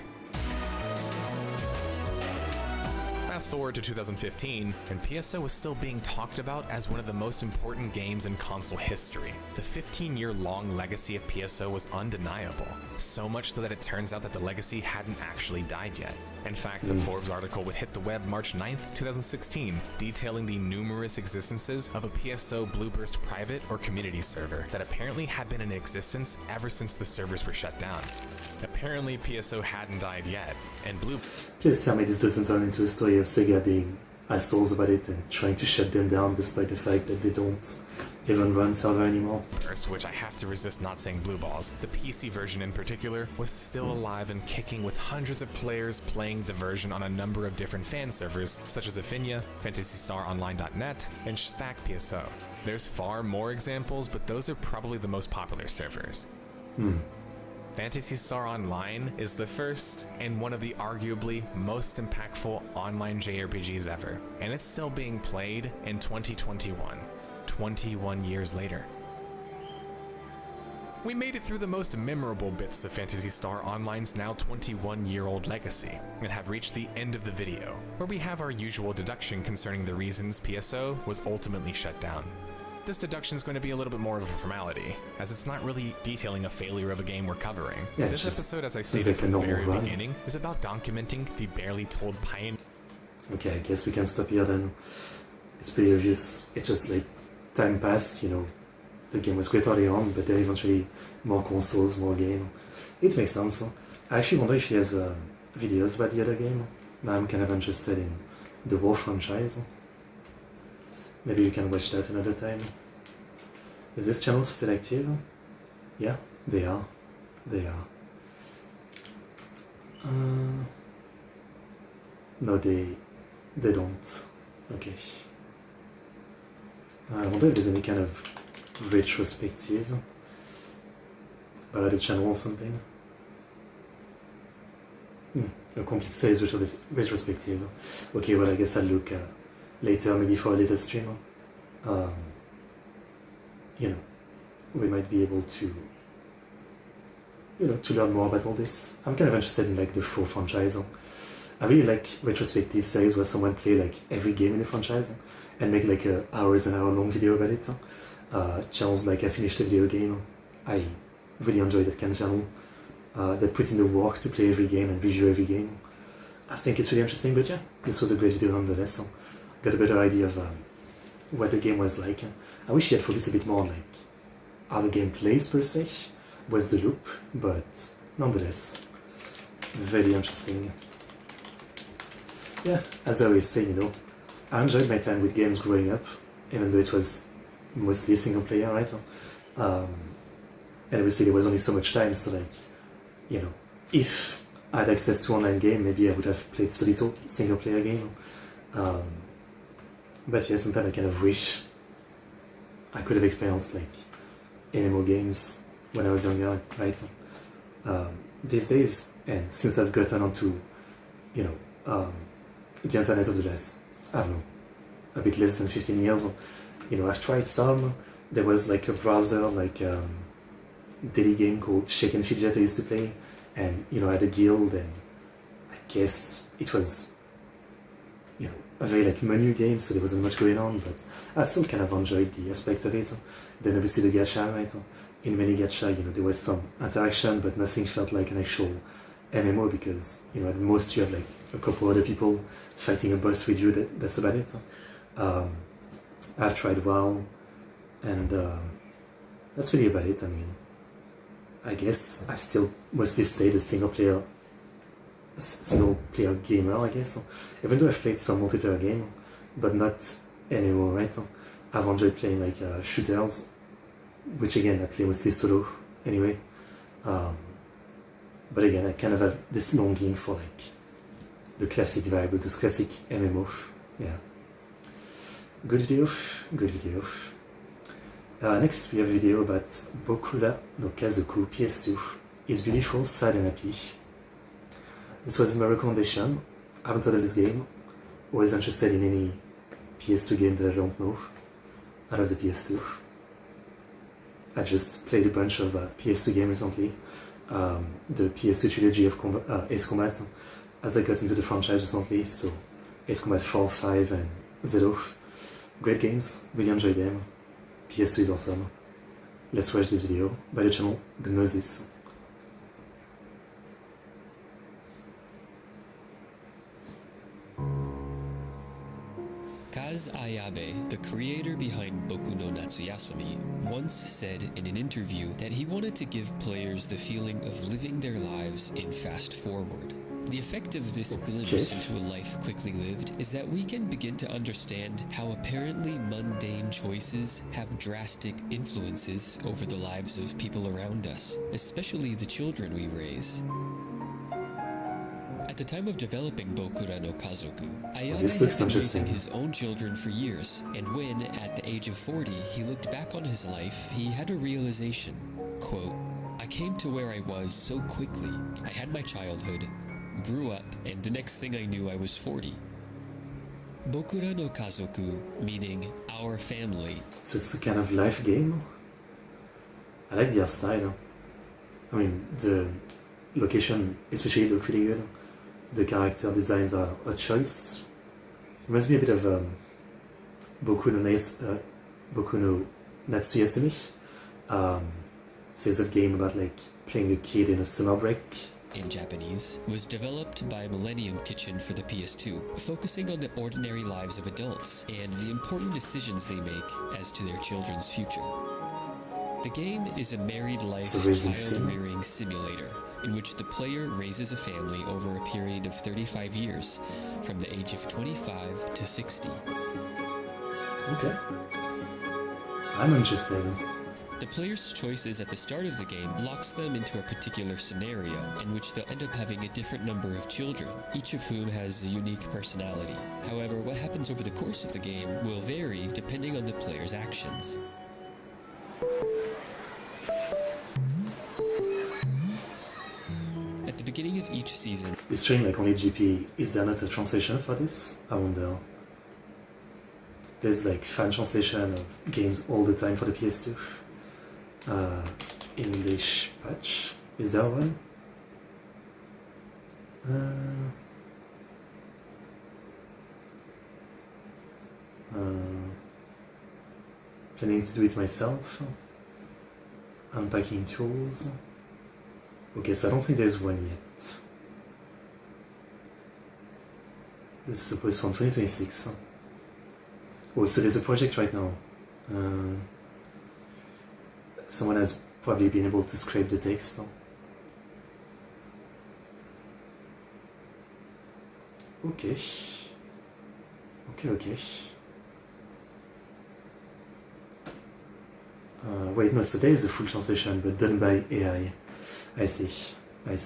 Fast forward to 2015, and PSO was still being talked about as one of the most important games in console history. The 15-year-long legacy of PSO was undeniable, so much so that it turns out that the legacy hadn't actually died yet. In fact, a Forbes article would hit the web March 9th, 2016, detailing the numerous existences of a PSO Blueburst private or community server that apparently had been in existence ever since the servers were shut down. Apparently, PSO hadn't died yet, and Please tell me this doesn't turn into a story of Sega being assholes about it and trying to shut them down despite the fact that they don't even run server anymore. First, which I have to resist not saying blue balls, the PC version in particular was still alive and kicking with hundreds of players playing the version on a number of different fan servers such as Affinia, FantasyStarOnline.net, and Stack PSO. There's far more examples, but those are probably the most popular servers. Phantasy Star Online is the first and one of the arguably most impactful online JRPGs ever, and it's still being played in 2021, 21 years later. We made it through the most memorable bits of Phantasy Star Online's now 21-year-old legacy, and have reached the end of the video, where we have our usual deduction concerning the reasons PSO was ultimately shut down. This deduction is going to be a little bit more of a formality, as it's not really detailing a failure of a game we're covering. Yeah, this episode, as I stated from the very beginning, is about documenting the barely told pioneer. Okay, I guess we can stop here then. It's pretty obvious. It's just like time passed, you know. The game was great early on, but then eventually more consoles, more game. It makes sense. Huh? I actually wonder if he has videos about the other game. Now I'm kind of interested in the War franchise. Maybe you can watch that another time. Is this channel still active? Yeah, they are. They are. No, they don't. Okay. I wonder if there's any kind of retrospective about the channel or something. A complete series retrospective. Okay, well I guess I'll look later, maybe for a later stream. You know, we might be able to, you know, to learn more about all this. I'm kind of interested in like the full franchise. I really like retrospective series where someone play like every game in the franchise and make like a hours and hour long video about it. Channels like I Finished a Video Game. I really enjoy that kind of channel that put in the work to play every game and review every game. I think it's really interesting, but yeah, this was a great video nonetheless. Got a better idea of what the game was like. I wish he had focused a bit more on like how the game plays per se, where's the loop, but nonetheless, very interesting. Yeah, as I always say, you know, I enjoyed my time with games growing up, even though it was mostly single player, right? And obviously there was only so much time, so like, you know, if I had access to online game, maybe I would have played Solito single player game. But yeah, sometimes I kind of wish I could have experienced like MMO games when I was younger, right? These days, and since I've gotten onto, you know, the internet of the last, I don't know, a bit less than 15 years, you know, I've tried some. There was like a browser, like daily game called Shake and Fidget I used to play, and you know, I had a guild, and I guess it was, you know, a very like menu game, so there wasn't much going on, but I still kind of enjoyed the aspect of it. Then obviously the gacha, right? In many gacha, you know, there was some interaction, but nothing felt like an actual MMO because, you know, at most you have like a couple other people fighting a boss with you, that's about it. I've tried WoW, and that's really about it. I mean, I guess I still mostly stayed a single player gamer, I guess. Even though I've played some multiplayer game, but not MMO, right? I've enjoyed playing like shooters, which again I play mostly solo anyway. But again, I kind of have this longing for like the classic vibe with this classic MMO. Yeah. Good video, good video. Next we have a video about Bokura no Kazoku PS2. It's beautiful, sad and happy. This was my recommendation. I haven't heard of this game. Always interested in any PS2 game that I don't know. I love the PS2. I just played a bunch of PS2 games recently. The PS2 trilogy of Ace Combat, as I got into the franchise recently, so Ace Combat 4, 5 and 0. Great games, really enjoyed them. PS2 is awesome. Let's watch this video by the channel Gnosis. Kaz Ayabe, the creator behind Boku no Natsuyasumi, once said in an interview that he wanted to give players the feeling of living their lives in fast forward. The effect of this glimpse into a life quickly lived is that we can begin to understand how apparently mundane choices have drastic influences over the lives of people around us, especially the children we raise. At the time of developing Bokura no Kazoku, Ayabe had been raising his own children for years, and when, at the age of 40, he looked back on his life, he had a realization. Quote, "I came to where I was so quickly. I had my childhood, grew up, and the next thing I knew I was 40. Bokura no Kazoku, meaning our family. So it's a kind of life game. I like the art style. I mean, the location especially look really good. The character designs are a choice. Reminds me a bit of Boku no Natsuyasumi. Says a game about like playing a kid in a summer break. In Japanese, was developed by Millennium Kitchen for the PS2, focusing on the ordinary lives of adults and the important decisions they make as to their children's future. The game is a married life child-rearing simulator in which the player raises a family over a period of 35 years, from the age of 25 to 60. Okay. I'm interested. The player's choices at the start of the game locks them into a particular scenario in which they'll end up having a different number of children, each of whom has a unique personality. However, what happens over the course of the game will vary depending on the player's actions. At the beginning of each season... It's showing like only GP. Is there not a translation for this? I wonder. There's like fan translation of games all the time for the PS2. English patch. Is there one? Planning to do it myself. Unpacking tools. Okay, so I don't think there's one yet. This is supposed from 2026. Oh, so there's a project right now. Someone has probably been able to scrape the text. Okay. Okay. Wait, no, so there is a full translation, but done by AI. I see. I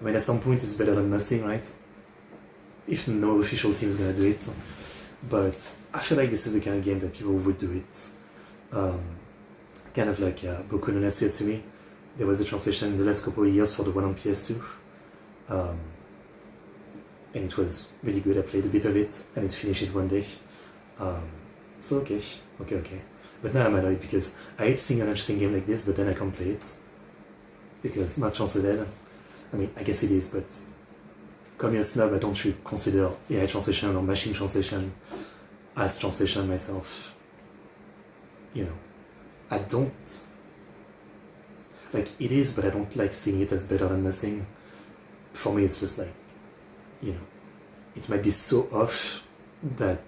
mean, at some point it's better than nothing, right? If no official team is gonna do it. But I feel like this is the kind of game that people would do it. Kind of like Boku no Natsuyasumi. There was a translation in the last couple of years for the one on PS2. And it was really good. I played a bit of it and it finished it one day. So okay. But now I'm annoyed because I hate seeing an interesting game like this, but then I can't play it. Because not translated. I mean, I guess it is, but come here snob, I don't really consider AI translation or machine translation as translation myself. You know, I don't like it is, but I don't like seeing it as better than nothing. For me, it's just like, you know, it might be so off that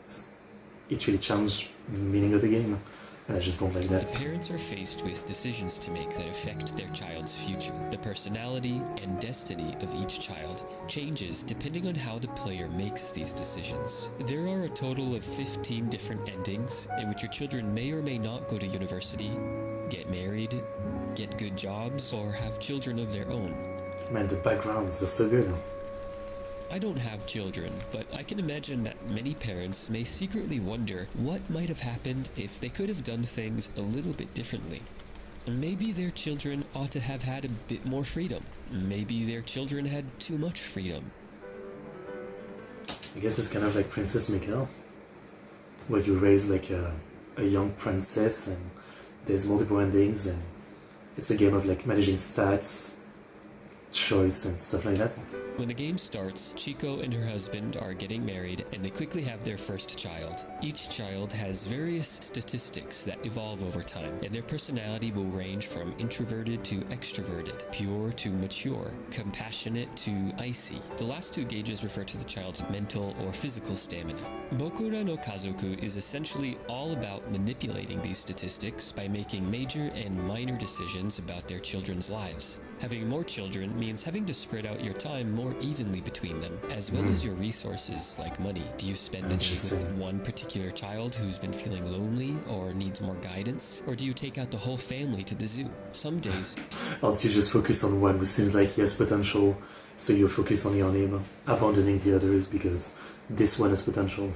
it really changed the meaning of the game, and I just don't like that. The parents are faced with decisions to make that affect their child's future. The personality and destiny of each child changes depending on how the player makes these decisions. There are a total of 15 different endings in which your children may or may not go to university, get married, get good jobs, or have children of their own. Man, the backgrounds are so good. I don't have children, but I can imagine that many parents may secretly wonder what might have happened if they could have done things a little bit differently. Maybe their children ought to have had a bit more freedom. Maybe their children had too much freedom. I guess it's kind of like Princess Miguel, where you raise like a young princess and there's multiple endings and it's a game of like managing stats, choice and stuff like that. When the game starts, Chico and her husband are getting married and they quickly have their first child. Each child has various statistics that evolve over time, and their personality will range from introverted to extroverted, pure to mature, compassionate to icy. The last two gauges refer to the child's mental or physical stamina. Bokura no Kazoku is essentially all about manipulating these statistics by making major and minor decisions about their children's lives. Having more children means having to spread out your time more evenly between them, as well as your resources like money. Do you spend the day with one particular child who's been feeling lonely or needs more guidance? Or do you take out the whole family to the zoo? Some days... Or do you just focus on one who seems like he has potential, so you focus only on him, abandoning the others because this one has potential?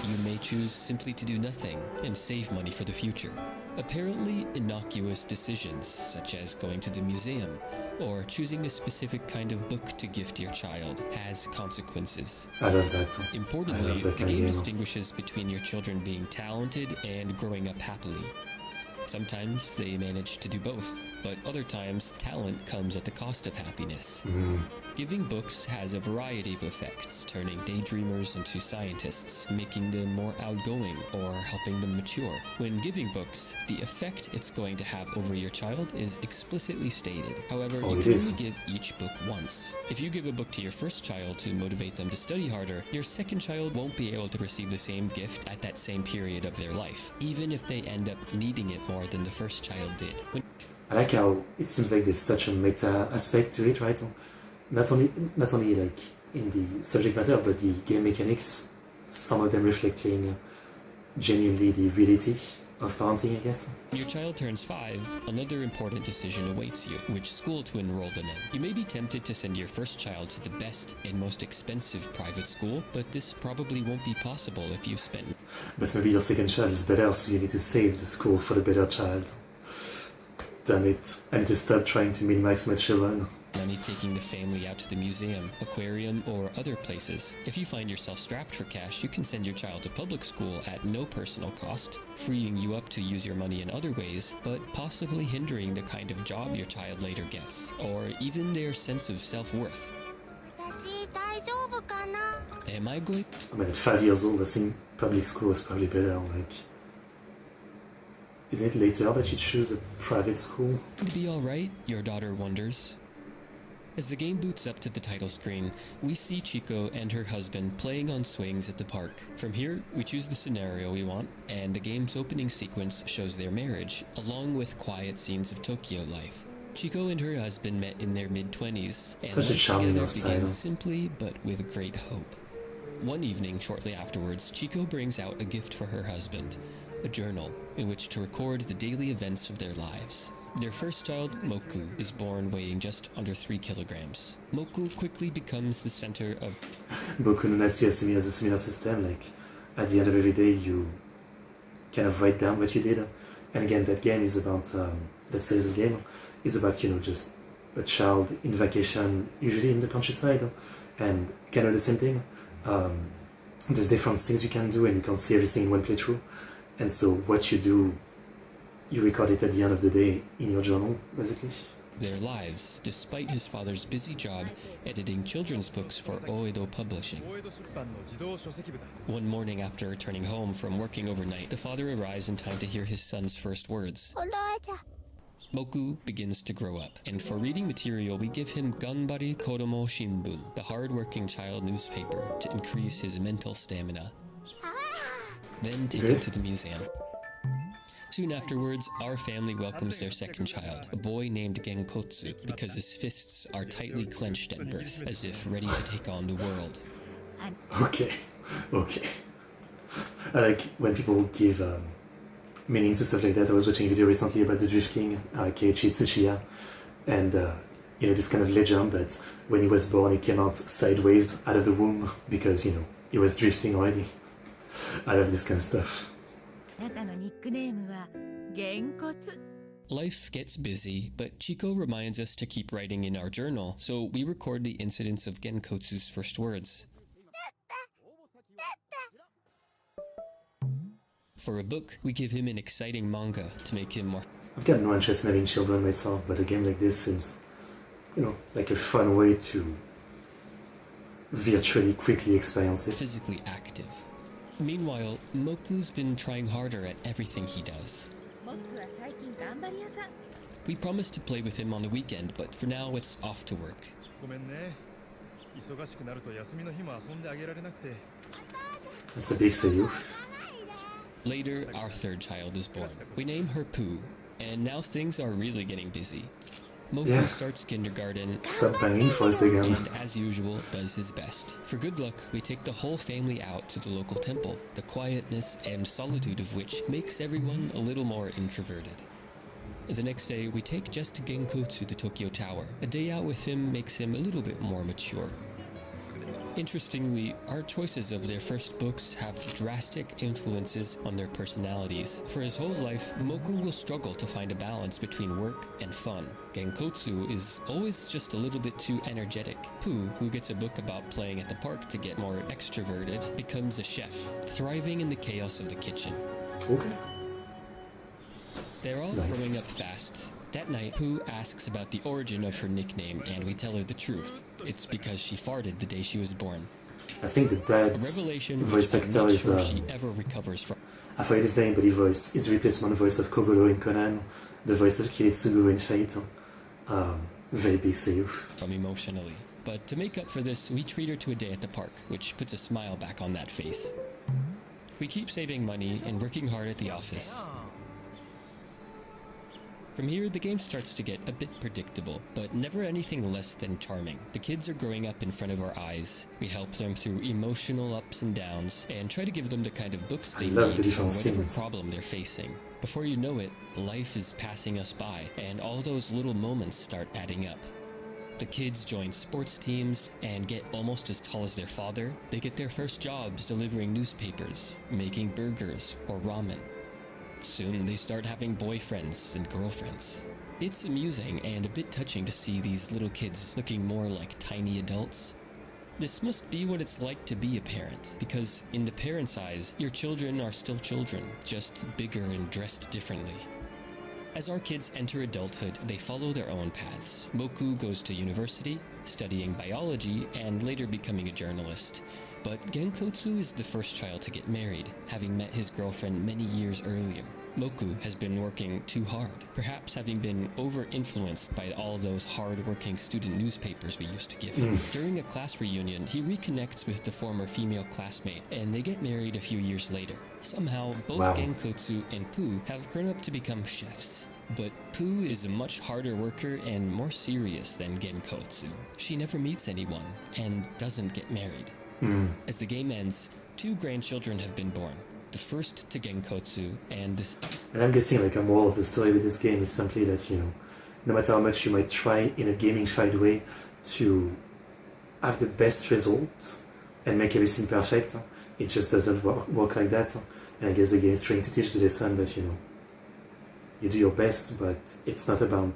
You may choose simply to do nothing and save money for the future. Apparently innocuous decisions, such as going to the museum or choosing a specific kind of book to gift your child, has consequences. I love that. Importantly, the game distinguishes between your children being talented and growing up happily. Sometimes they manage to do both, but other times talent comes at the cost of happiness. Giving books has a variety of effects, turning daydreamers into scientists, making them more outgoing, or helping them mature. When giving books, the effect it's going to have over your child is explicitly stated. However, you can only give each book once. If you give a book to your first child to motivate them to study harder, your second child won't be able to receive the same gift at that same period of their life, even if they end up needing it more than the first child did. I like how it seems like there's such a meta aspect to it, right? Not only like in the subject matter, but the game mechanics, some of them reflecting genuinely the reality of parenting, I guess. When your child turns 5, another important decision awaits you, which school to enroll them in. You may be tempted to send your first child to the best and most expensive private school, but this probably won't be possible if you've spent... But maybe your second child is better, so you need to save the school for the better child. Damn it, I need to stop trying to min-max my children. Money taking the family out to the museum, aquarium, or other places. If you find yourself strapped for cash, you can send your child to public school at no personal cost, freeing you up to use your money in other ways, but possibly hindering the kind of job your child later gets, or even their sense of self-worth. Am I going? I mean, at 5 years old, I think public school is probably better, like... Isn't it later that you choose a private school? To be alright, your daughter wonders. As the game boots up to the title screen, we see Chico and her husband playing on swings at the park. From here, we choose the scenario we want, and the game's opening sequence shows their marriage, along with quiet scenes of Tokyo life. Chico and her husband met in their mid-20s, and life together began simply but with great hope. One evening, shortly afterwards, Chico brings out a gift for her husband, a journal in which to record the daily events of their lives. Their first child, Moku, is born weighing just under 3 kilograms. Moku quickly becomes the center of... Boku no Natsuyasumi has a similar system, like, at the end of every day you kind of write down what you did. And again, that game is about, that series of game is about, you know, just a child in vacation, usually in the countryside, and kind of the same thing. There's different things you can do and you can't see everything in one playthrough. And so what you do, you record it at the end of the day in your journal, basically. Their lives, despite his father's busy job editing children's books for Oedo Publishing. One morning after returning home from working overnight, the father arrives in time to hear his son's first words. Moku begins to grow up, and for reading material we give him Ganbari Kodomo Shimbun, the hard-working child newspaper, to increase his mental stamina. Then take him to the museum. Soon afterwards, our family welcomes their second child, a boy named Genkotsu, because his fists are tightly clenched at birth, as if ready to take on the world. Okay. I like when people give meanings and stuff like that. I was watching a video recently about the Drift King, Keiichi Tsuchiya, and this kind of legend that when he was born he came out sideways out of the womb because he was drifting already. I love this kind of stuff. Life gets busy, but Chico reminds us to keep writing in our journal, so we record the incidents of Genkotsu's first words. For a book, we give him an exciting manga to make him more... I've got no interest in having children myself, but a game like this seems, like a fun way to virtually quickly experience it. Physically active. Meanwhile, Moku's been trying harder at everything he does. We promised to play with him on the weekend, but for now it's off to work. That's a big seiyuu. Later, our third child is born. We name her Pooh, and now things are really getting busy. Moku starts kindergarten. Stop banging for a second. And as usual, does his best. For good luck, we take the whole family out to the local temple, the quietness and solitude of which makes everyone a little more introverted. The next day, we take Jess to Genkotsu, the Tokyo Tower. A day out with him makes him a little bit more mature. Interestingly, our choices of their first books have drastic influences on their personalities. For his whole life, Moku will struggle to find a balance between work and fun. Genkotsu is always just a little bit too energetic. Pooh, who gets a book about playing at the park to get more extroverted, becomes a chef, thriving in the chaos of the kitchen. Okay. They're all growing up fast. That night, Pooh asks about the origin of her nickname, and we tell her the truth. It's because she farted the day she was born. I think the dad's voice actor is... she ever recovers from. I forget his name, but is the replacement voice of Kogoro in Conan, the voice of Kiritsugu in Fate. Very big seiyuu. From emotionally. But to make up for this, we treat her to a day at the park, which puts a smile back on that face. We keep saving money and working hard at the office. From here, the game starts to get a bit predictable, but never anything less than charming. The kids are growing up in front of our eyes. We help them through emotional ups and downs, and try to give them the kind of books they need for whatever problem they're facing. Before you know it, life is passing us by, and all those little moments start adding up. The kids join sports teams and get almost as tall as their father. They get their first jobs delivering newspapers, making burgers, or ramen. Soon they start having boyfriends and girlfriends. It's amusing and a bit touching to see these little kids looking more like tiny adults. This must be what it's like to be a parent, because in the parent's eyes, your children are still children, just bigger and dressed differently. As our kids enter adulthood, they follow their own paths. Moku goes to university, studying biology, and later becoming a journalist. But Genkotsu is the first child to get married, having met his girlfriend many years earlier. Moku has been working too hard, perhaps having been over-influenced by all those hard-working student newspapers we used to give him. During a class reunion, he reconnects with the former female classmate, and they get married a few years later. Somehow, both Genkotsu and Pooh have grown up to become chefs. But Pooh is a much harder worker and more serious than Genkotsu. She never meets anyone, and doesn't get married. As the game ends, 2 grandchildren have been born. The first to Genkotsu, and I'm guessing a moral of the story with this game is simply that, no matter how much you might try in a gamified way to have the best result and make everything perfect, it just doesn't work like that. And I guess the game is trying to teach the lesson that, you do your best, but it's not about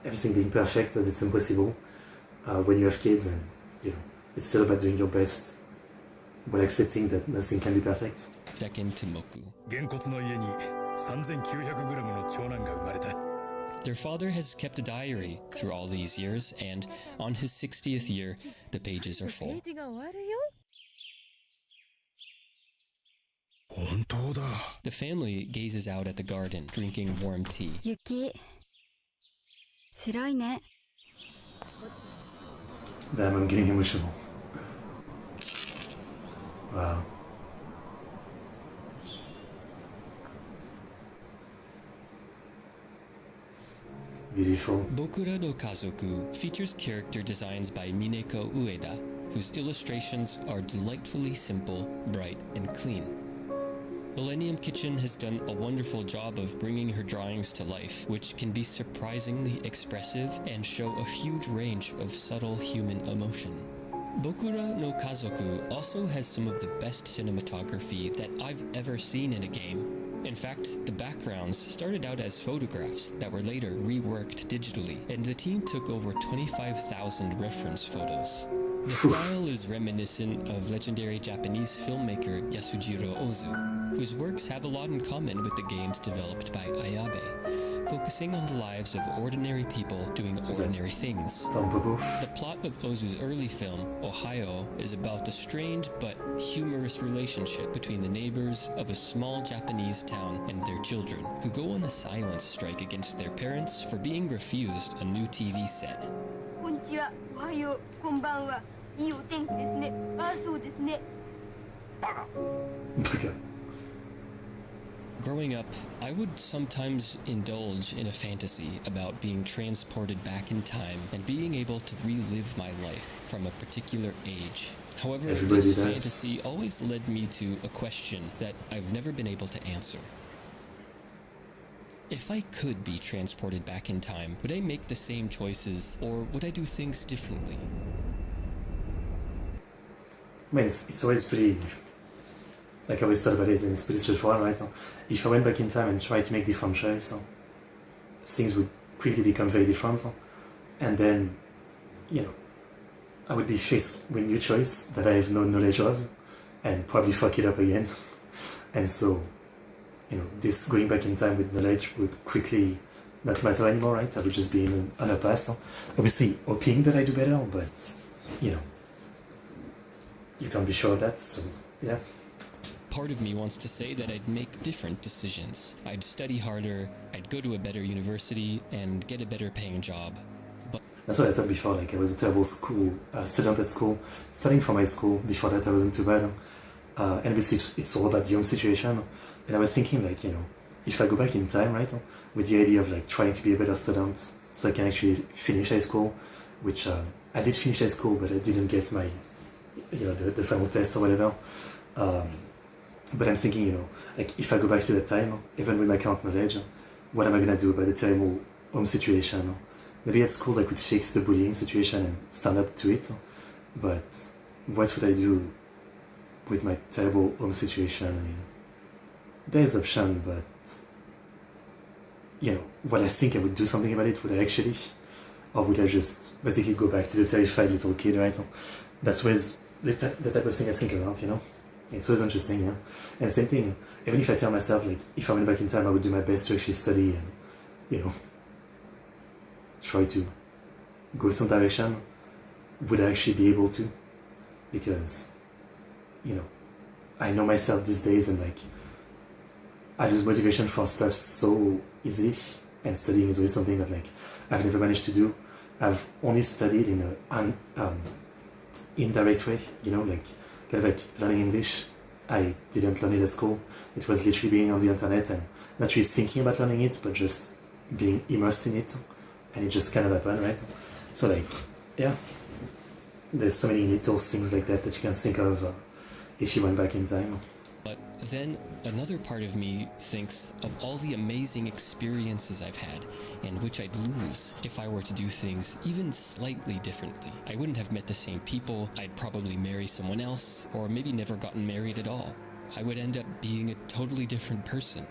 everything being perfect, as it's impossible when you have kids, and, it's still about doing your best while accepting that nothing can be perfect. Second to Moku. Their father has kept a diary through all these years, and on his 60th year, the pages are full. The family gazes out at the garden, drinking warm tea. Damn, I'm getting emotional. Wow. Beautiful. Bokura no Kazoku features character designs by Mineko Ueda, whose illustrations are delightfully simple, bright, and clean. Millennium Kitchen has done a wonderful job of bringing her drawings to life, which can be surprisingly expressive and show a huge range of subtle human emotion. Bokura no Kazoku also has some of the best cinematography that I've ever seen in a game. In fact, the backgrounds started out as photographs that were later reworked digitally, and the team took over 25,000 reference photos. The style is reminiscent of legendary Japanese filmmaker Yasujiro Ozu, whose works have a lot in common with the games developed by Ayabe, focusing on the lives of ordinary people doing ordinary things. The plot of Ozu's early film, Ohio, is about the strained but humorous relationship between the neighbors of a small Japanese town and their children, who go on a silence strike against their parents for being refused a new TV set. Growing up, I would sometimes indulge in a fantasy about being transported back in time and being able to relive my life from a particular age. However, this fantasy always led me to a question that I've never been able to answer. If I could be transported back in time, would I make the same choices, or would I do things differently? I mean, it's always pretty, like I always thought about it, and it's pretty straightforward, right? If I went back in time and tried to make different choices, things would quickly become very different, and then, you know, I would be faced with new choice that I have no knowledge of, and probably fuck it up again. And so, you know, this going back in time with knowledge would quickly not matter anymore, right? I would just be in a past. Obviously, hoping that I do better, but, you know, you can't be sure of that, so, yeah. Part of me wants to say that I'd make different decisions. I'd study harder, I'd go to a better university, and get a better paying job. But that's what I thought before, like I was a terrible student at school, studying for my school. Before that I wasn't too bad. And obviously it's all about the home situation. And I was thinking, like, you know, if I go back in time, right, with the idea of like trying to be a better student so I can actually finish high school, which I did finish high school, but I didn't get my, you know, the final test or whatever. But I'm thinking, you know, like if I go back to that time, even with my current knowledge, what am I gonna do about the terrible home situation? Maybe at school I could fix the bullying situation and stand up to it, but what would I do with my terrible home situation? I mean, there is option, but, you know, what I think I would do something about it, would I actually? Or would I just basically go back to the terrified little kid, right? That's always the type of thing I think about, you know? It's always interesting, yeah? And same thing, even if I tell myself, like, if I went back in time, I would do my best to actually study and, you know, try to go some direction, would I actually be able to? Because, you know, I know myself these days, and like, I lose motivation for stuff so easily, and studying is always something that like I've never managed to do. I've only studied in an indirect way, you know, like kind of like learning English. I didn't learn it at school. It was literally being on the internet and not really thinking about learning it, but just being immersed in it, and it just kind of happened, right? So like, yeah, there's so many little things like that that you can think of if you went back in time. But then another part of me thinks of all the amazing experiences I've had, and which I'd lose if I were to do things even slightly differently. I wouldn't have met the same people, I'd probably marry someone else, or maybe never gotten married at all. I would end up being a totally different person.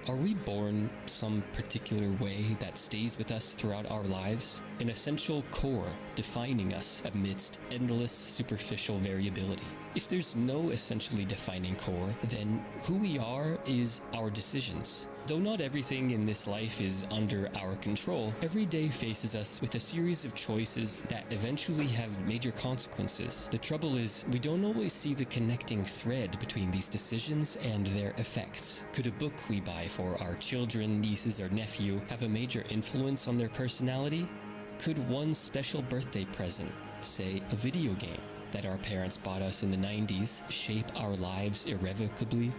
Are we born some particular way that stays with us throughout our lives? An essential core defining us amidst endless superficial variability. If there's no essentially defining core, then who we are is our decisions. Though not everything in this life is under our control, every day faces us with a series of choices that eventually have major consequences. The trouble is, we don't always see the connecting thread between these decisions and their effects. Could a book we buy for our children, nieces, or nephew have a major influence on their personality? Could one special birthday present, say a video game, that our parents bought us in the 90s shape our lives irrevocably?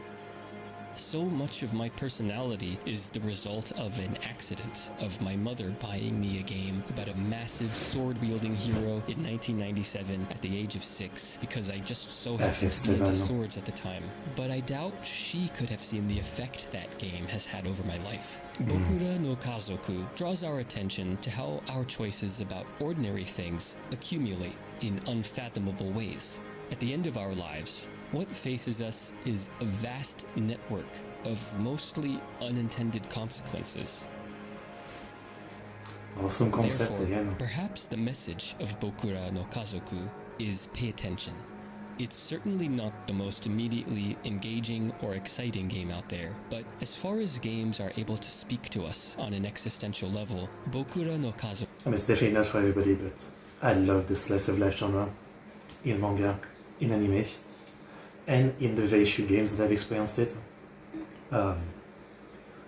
So much of my personality is the result of an accident, of my mother buying me a game about a massive sword-wielding hero in 1997 at the age of 6 because I just so happened to be into swords at the time. But I doubt she could have seen the effect that game has had over my life. Bokura no Kazoku draws our attention to how our choices about ordinary things accumulate in unfathomable ways. At the end of our lives, what faces us is a vast network of mostly unintended consequences. Awesome concept. Therefore, again. Perhaps the message of Bokura no Kazoku is pay attention. It's certainly not the most immediately engaging or exciting game out there, but as far as games are able to speak to us on an existential level, Bokura no Kazoku... I mean, it's definitely not for everybody, but I love the slice of life genre in manga, in anime, and in the very few games that I've experienced it.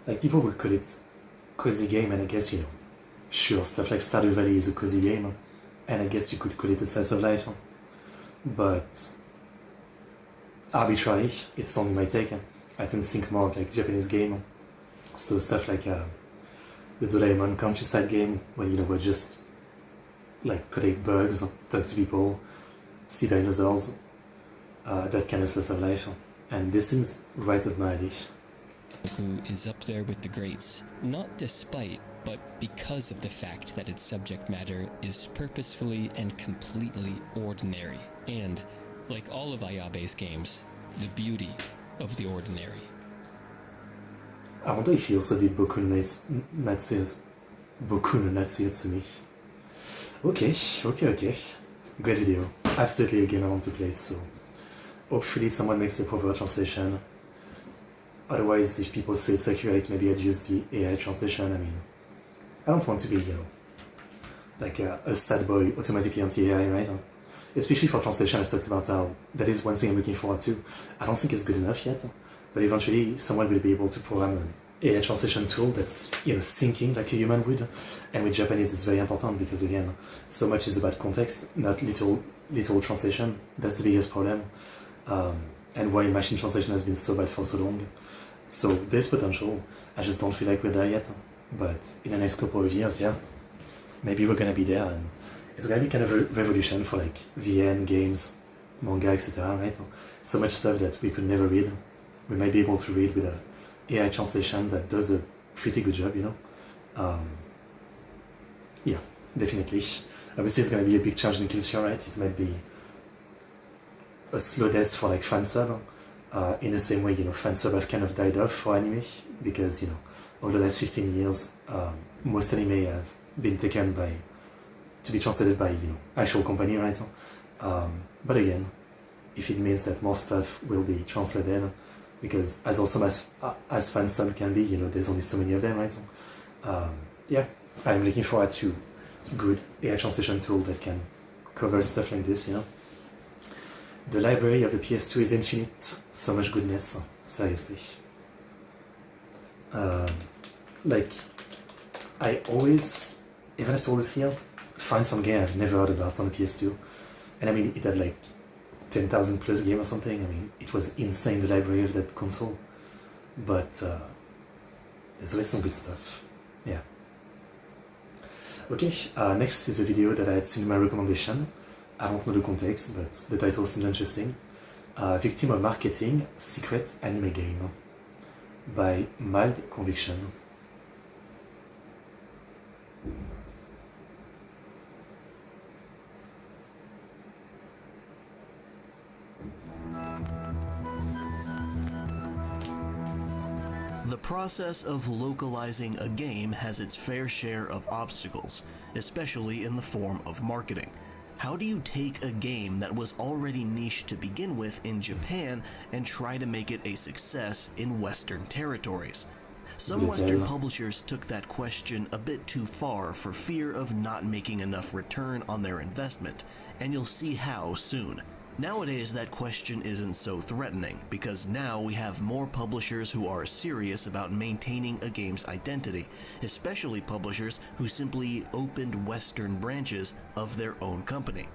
Like, people would call it cozy game, and I guess, you know, sure, stuff like Stardew Valley is a cozy game, and I guess you could call it a slice of life, but arbitrarily, it's only my take. I tend to think more of like Japanese game, so stuff like the Doraemon countryside game, when, you know, we're just like collect bugs, talk to people, see dinosaurs, that kind of slice of life, and this seems right up my alley. Otaku is up there with the greats, not despite, but because of the fact that its subject matter is purposefully and completely ordinary, and, like all of Ayabe's games, the beauty of the ordinary. I wonder if he also did Boku no Natsuyatsumi. Okay. Great video. Absolutely a game I want to play, so hopefully someone makes a proper translation. Otherwise, if people say it's accurate, maybe I'd use the AI translation. I mean, I don't want to be, you know, like a sad boy automatically anti-AI, right? Especially for translation, I've talked about how that is one thing I'm looking forward to. I don't think it's good enough yet, but eventually someone will be able to program an AI translation tool that's, you know, syncing like a human would. And with Japanese, it's very important because, again, so much is about context, not literal translation. That's the biggest problem, and why machine translation has been so bad for so long. So there's potential. I just don't feel like we're there yet. But in the next couple of years, yeah, maybe we're gonna be there, and it's gonna be kind of a revolution for like VN games, manga, etc. Right? So much stuff that we could never read, we might be able to read with a AI translation that does a pretty good job, you know. Yeah, definitely. Obviously, it's gonna be a big change in culture, right? It might be a slow death for like fansub, in the same way, you know, fansub have kind of died off for anime because, you know, over the last 15 years, most anime have been taken to be translated by, you know, actual company, right? But again, if it means that more stuff will be translated, because as awesome as fansub can be, you know, there's only so many of them, right? Yeah, I'm looking forward to good AI translation tool that can cover stuff like this, you know. The library of the PS2 is infinite, so much goodness, seriously. Like, I always, even after all this here, find some game I've never heard about on the PS2. And I mean, it had like 10,000 plus games or something. I mean, it was insane, the library of that console. But there's always some good stuff. Yeah. Okay, next is a video that I had seen in my recommendation. I don't know the context, but the title seems interesting. Victim of Marketing, Secret Anime Game by Mild Conviction. The process of localizing a game has its fair share of obstacles, especially in the form of marketing. How do you take a game that was already niche to begin with in Japan and try to make it a success in Western territories? Some Western publishers took that question a bit too far for fear of not making enough return on their investment, and you'll see how soon. Nowadays, that question isn't so threatening, because now we have more publishers who are serious about maintaining a game's identity, especially publishers who simply opened Western branches of their own company.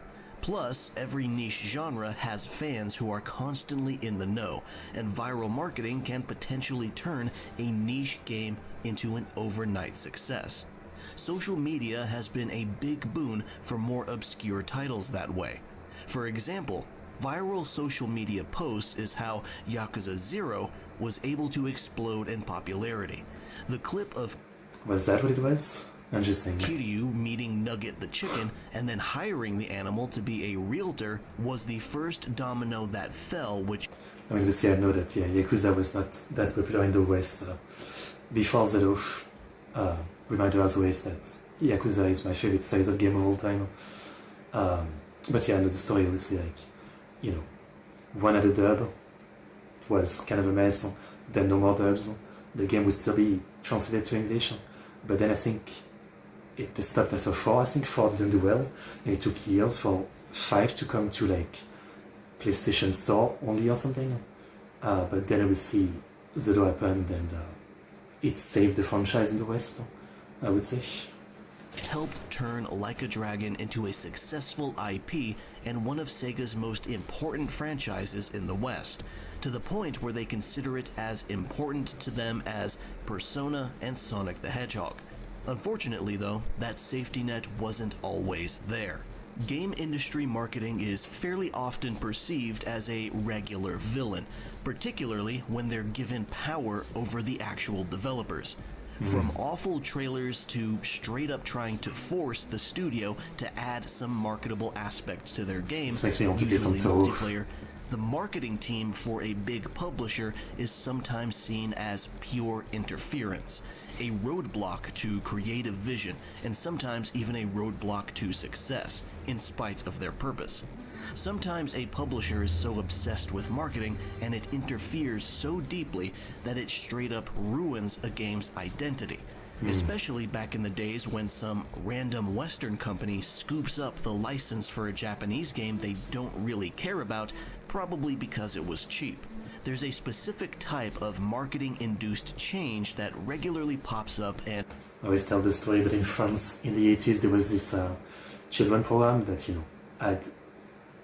Plus, every niche genre has fans who are constantly in the know, and viral marketing can potentially turn a niche game into an overnight success. Social media has been a big boon for more obscure titles that way. For example, viral social media posts is how Yakuza 0 was able to explode in popularity. The clip of Was that what it was? Interesting. Kiryu meeting Nugget the chicken and then hiring the animal to be a realtor was the first domino that fell, which... I mean, obviously I know that, yeah, Yakuza was not that popular in the West before Zero. Reminder as always that Yakuza is my favorite series of game of all time. But yeah, I know the story, obviously, like, you know, one at a dub was kind of a mess, then no more dubs. The game would still be translated to English, but then I think they stopped after 4. I think 4 didn't do well, and it took years for 5 to come to like PlayStation Store only or something. But then obviously Zero happened, and it saved the franchise in the West, I would say. Helped turn Like a Dragon into a successful IP and one of Sega's most important franchises in the West, to the point where they consider it as important to them as Persona and Sonic the Hedgehog. Unfortunately, though, that safety net wasn't always there. Game industry marketing is fairly often perceived as a regular villain, particularly when they're given power over the actual developers. From awful trailers to straight up trying to force the studio to add some marketable aspects to their game, usually multiplayer, the marketing team for a big publisher is sometimes seen as pure interference, a roadblock to creative vision, and sometimes even a roadblock to success, in spite of their purpose. Sometimes a publisher is so obsessed with marketing and it interferes so deeply that it straight up ruins a game's identity. Especially back in the days when some random Western company scoops up the license for a Japanese game they don't really care about, probably because it was cheap. There's a specific type of marketing-induced change that regularly pops up and... I always tell the story that in France in the 80s there was this children program that, you know, had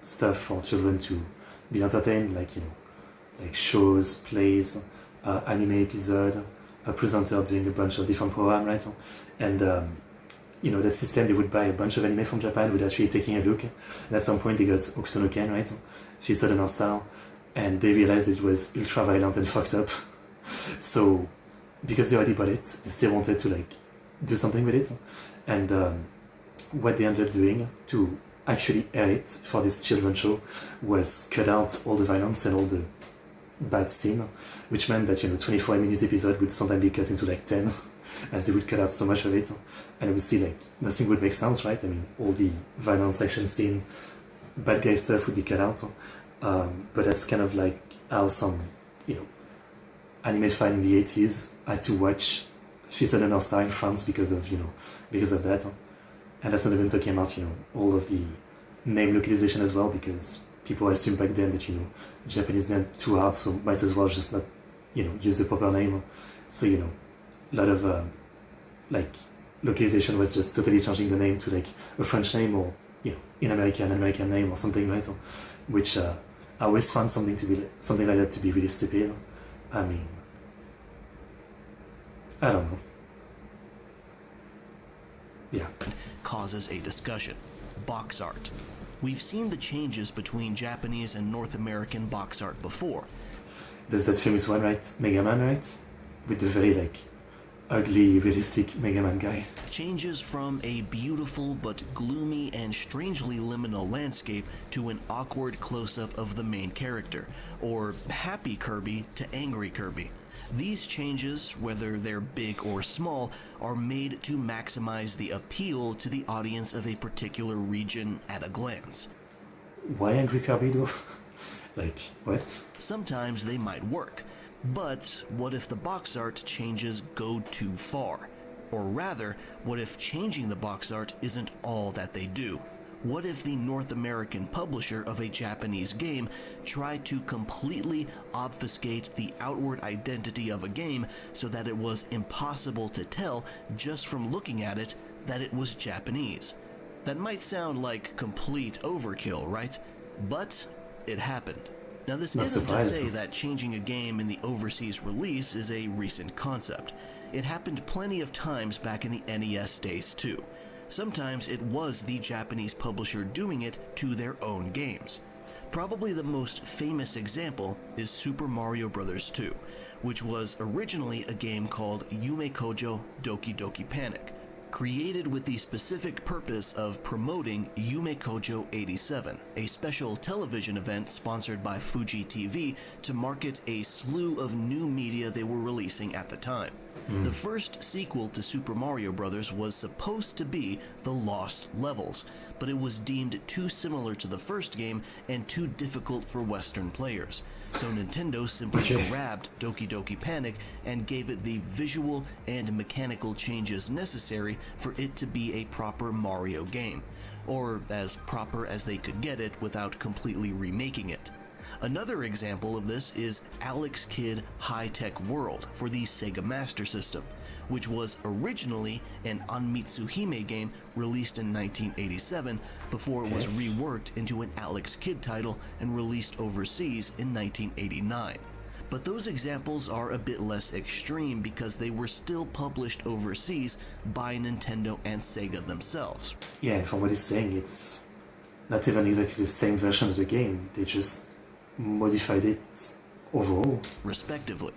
stuff for children to be entertained, like, you know, like shows, plays, anime episode, a presenter doing a bunch of different programs, right? And you know, that system, they would buy a bunch of anime from Japan without actually taking a look. And at some point they got Hokuto no Ken, right? She saw the style, and they realized that it was ultra violent and fucked up. So because they already bought it, they still wanted to like do something with it. And what they ended up doing to actually air it for this children's show was cut out all the violence and all the bad scene, which meant that, you know, 24-minute episode would sometimes be cut into like 10, as they would cut out so much of it. And obviously, like, nothing would make sense, right? I mean, all the violence action scene, bad guy stuff would be cut out. But that's kind of like how some, you know, anime fan in the 80s had to watch Fist of the North Star in France because of, you know, because of that. And that's not even talking about, you know, all of the name localization as well, because people assumed back then that, you know, Japanese name too hard, so might as well just not, you know, use the proper name. So, you know, a lot of, like, localization was just totally changing the name to, like, a French name or, you know, an American name or something, right? Which I always found something like that to be really stupid. I mean, I don't know. Yeah. Causes a discussion. Box art. We've seen the changes between Japanese and North American box art before. There's that famous one, right? Mega Man, right? With the very, like, ugly, realistic Mega Man guy. Changes from a beautiful but gloomy and strangely liminal landscape to an awkward close-up of the main character, or happy Kirby to angry Kirby. These changes, whether they're big or small, are made to maximize the appeal to the audience of a particular region at a glance. Why angry Kirby though? Like, what? Sometimes they might work, but what if the box art changes go too far? Or rather, what if changing the box art isn't all that they do? What if the North American publisher of a Japanese game tried to completely obfuscate the outward identity of a game so that it was impossible to tell just from looking at it that it was Japanese? That might sound like complete overkill, right? But it happened. Now, this isn't to say that changing a game in the overseas release is a recent concept. It happened plenty of times back in the NES days too. Sometimes it was the Japanese publisher doing it to their own games. Probably the most famous example is Super Mario Bros. 2, which was originally a game called Yume Kojo Doki Doki Panic, created with the specific purpose of promoting Yume Kojo 87, a special television event sponsored by Fuji TV to market a slew of new media they were releasing at the time. The first sequel to Super Mario Bros. Was supposed to be The Lost Levels, but it was deemed too similar to the first game and too difficult for Western players. So Nintendo simply grabbed Doki Doki Panic and gave it the visual and mechanical changes necessary for it to be a proper Mario game, or as proper as they could get it without completely remaking it. Another example of this is Alex Kidd High-Tech World for the Sega Master System, which was originally an Anmitsuhime game released in 1987 before it was reworked into an Alex Kidd title and released overseas in 1989. But those examples are a bit less extreme because they were still published overseas by Nintendo and Sega themselves. Yeah, and from what he's saying, it's not even exactly the same version of the game. They just modified it overall, respectively.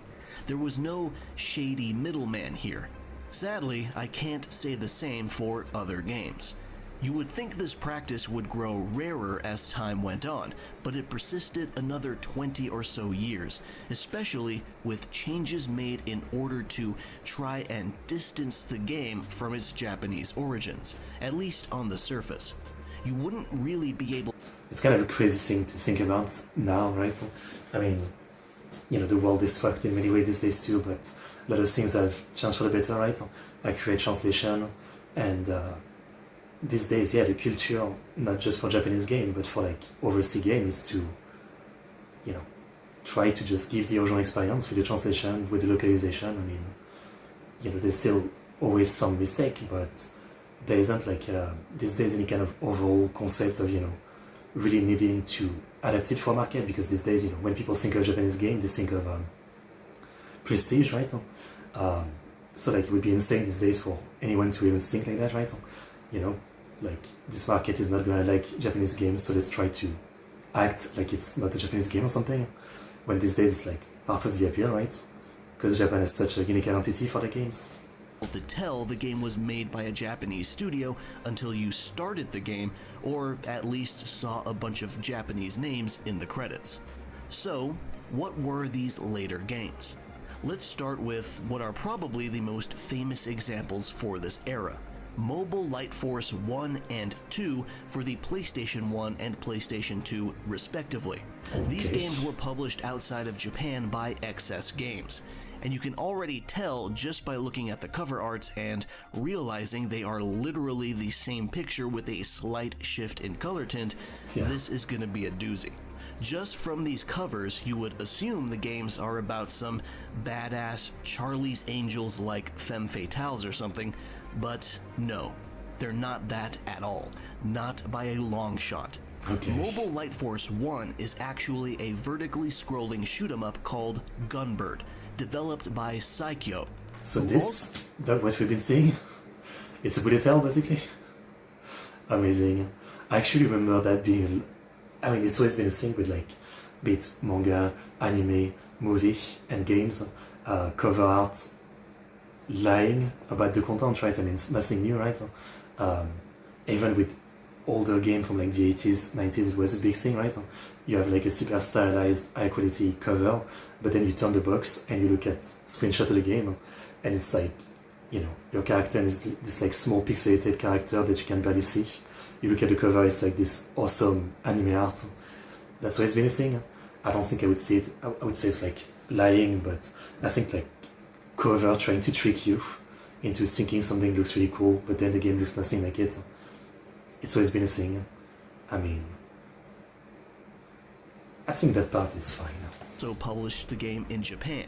There was no shady middleman here. Sadly, I can't say the same for other games. You would think this practice would grow rarer as time went on, but it persisted another 20 or so years, especially with changes made in order to try and distance the game from its Japanese origins, at least on the surface. You wouldn't really be able... It's kind of a crazy thing to think about now, right? I mean, you know, the world is fucked in many ways these days too, but a lot of things have changed for the better, right? Like create translation, and these days, yeah, the culture, not just for Japanese game, but for like overseas game, is to, you know, try to just give the original experience with the translation, with the localization. I mean, you know, there's still always some mistake, but there isn't like these days any kind of overall concept of, you know, really needing to adapt it for a market, because these days, you know, when people think of Japanese game, they think of prestige, right? So like it would be insane these days for anyone to even think like that, right? You know, like this market is not gonna like Japanese games, so let's try to act like it's not a Japanese game or something, when these days it's like part of the appeal, right? Because Japan is such a unique identity for the games. To tell the game was made by a Japanese studio until you started the game, or at least saw a bunch of Japanese names in the credits. So, what were these later games? Let's start with what are probably the most famous examples for this era. Mobile Light Force 1 and 2 for the PlayStation 1 and PlayStation 2 respectively. These games were published outside of Japan by XS Games, and you can already tell just by looking at the cover art and realizing they are literally the same picture with a slight shift in color tint. This is going to be a doozy. Just from these covers, you would assume the games are about some badass Charlie's Angels like femme fatales or something, but no, they're not that at all, not by a long shot. Mobile Light Force 1 is actually a vertically scrolling shoot-'em-up called Gunbird, developed by Saikyo. So this, that what we've been seeing, it's a bullet hell basically. Amazing. I actually remember that being, I mean, it's always been a thing with like, be it manga, anime, movie, and games, cover art lying about the content, right? I mean, it's nothing new, right? Even with older game from like the 80s, 90s, it was a big thing, right? You have like a super stylized, high quality cover, but then you turn the box and you look at screenshot of the game, and it's like, you know, your character is this like small pixelated character that you can barely see. You look at the cover, it's like this awesome anime art. That's always been a thing. I don't think I would say it, I would say it's like lying, but I think like cover trying to trick you into thinking something looks really cool, but then the game looks nothing like it. It's always been a thing. I mean, I think that part is fine. So published the game in Japan.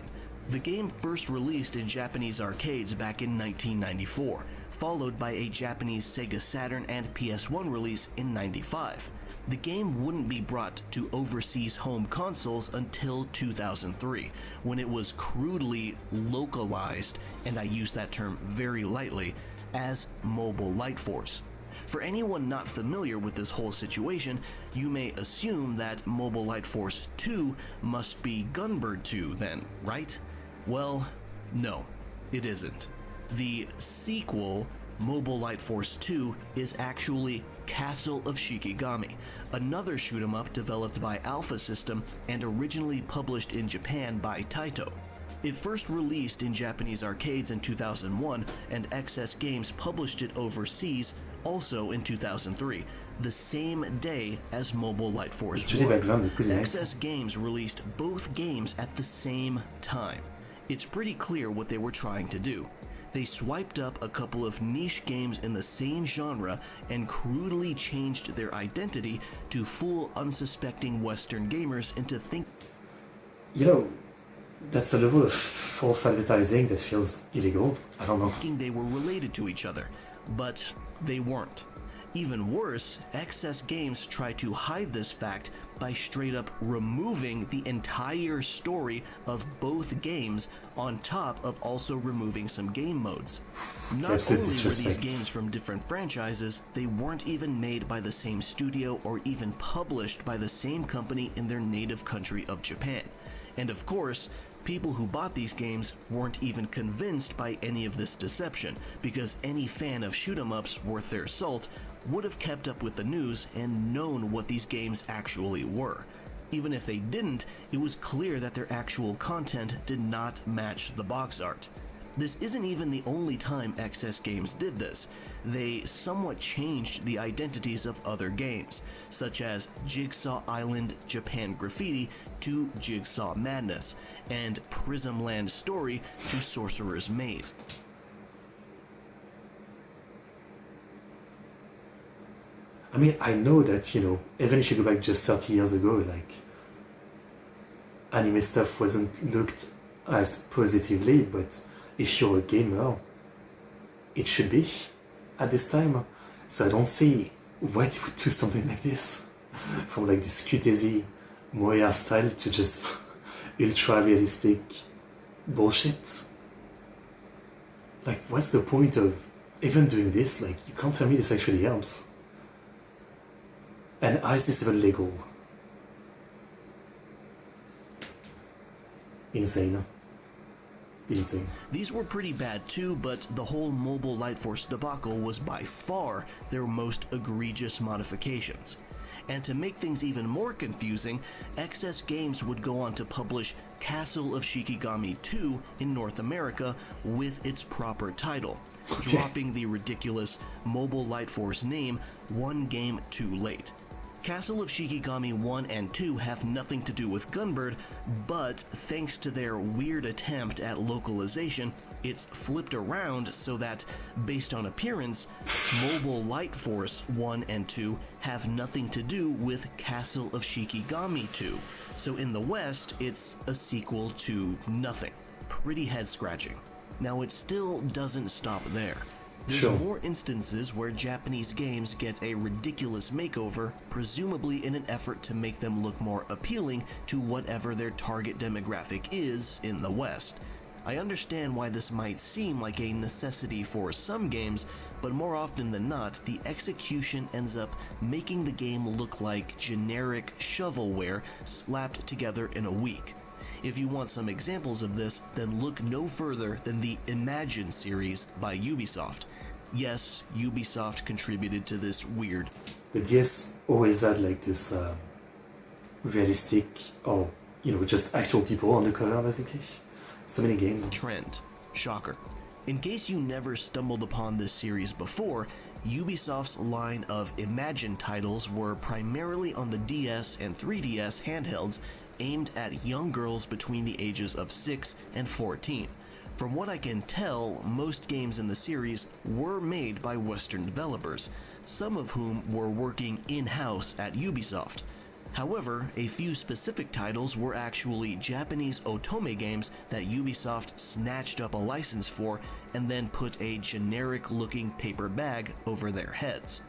The game first released in Japanese arcades back in 1994, followed by a Japanese Sega Saturn and PS1 release in '95. The game wouldn't be brought to overseas home consoles until 2003, when it was crudely localized, and I use that term very lightly, as Mobile Light Force. For anyone not familiar with this whole situation, you may assume that Mobile Light Force 2 must be Gunbird 2 then, right? Well, no, it isn't. The sequel, Mobile Light Force 2, is actually Castle of Shikigami, another shoot-'em-up developed by Alpha System and originally published in Japan by Taito. It first released in Japanese arcades in 2001, and XS Games published it overseas also in 2003, the same day as Mobile Light Force 1. XS Games released both games at the same time. It's pretty clear what they were trying to do. They swiped up a couple of niche games in the same genre and crudely changed their identity to fool unsuspecting Western gamers into thinking. You know, that's a level of false advertising that feels illegal. I don't know. They were related to each other, but they weren't. Even worse, XS Games tried to hide this fact by straight up removing the entire story of both games on top of also removing some game modes. Not only were these games from different franchises, they weren't even made by the same studio or even published by the same company in their native country of Japan. And of course, people who bought these games weren't even convinced by any of this deception, because any fan of shoot-'em-ups worth their salt would have kept up with the news and known what these games actually were. Even if they didn't, it was clear that their actual content did not match the box art. This isn't even the only time XS Games did this. They somewhat changed the identities of other games, such as Jigsaw Island Japan Graffiti to Jigsaw Madness, and Prism Land Story to Sorcerer's Maze. I mean, I know that, you know, even if you go back just 30 years ago, like, anime stuff wasn't looked as positively, but if you're a gamer, it should be at this time. So I don't see why they would do something like this. From like this QTZ Moya style to just ultra realistic bullshit. Like, what's the point of even doing this? Like, you can't tell me this actually helps. And how is this even legal? Insane. Insane. These were pretty bad too, but the whole Mobile Light Force debacle was by far their most egregious modifications. And to make things even more confusing, XS Games would go on to publish Castle of Shikigami 2 in North America with its proper title, dropping the ridiculous Mobile Light Force name one game too late. Castle of Shikigami 1 and 2 have nothing to do with Gunbird, but thanks to their weird attempt at localization, it's flipped around so that, based on appearance, Mobile Light Force 1 and 2 have nothing to do with Castle of Shikigami 2. So in the West, it's a sequel to nothing. Pretty head-scratching. Now it still doesn't stop there. There's more instances where Japanese games get a ridiculous makeover, presumably in an effort to make them look more appealing to whatever their target demographic is in the West. I understand why this might seem like a necessity for some games, but more often than not, the execution ends up making the game look like generic shovelware slapped together in a week. If you want some examples of this, then look no further than the Imagine series by Ubisoft. Yes, Ubisoft contributed to this weird. The DS always had like this realistic, or you know, just actual people on the cover basically. So many games. Trend. Shocker. In case you never stumbled upon this series before, Ubisoft's line of Imagine titles were primarily on the DS and 3DS handhelds, aimed at young girls between the ages of 6 and 14. From what I can tell, most games in the series were made by Western developers, some of whom were working in-house at Ubisoft. However, a few specific titles were actually Japanese otome games that Ubisoft snatched up a license for and then put a generic-looking paper bag over their heads.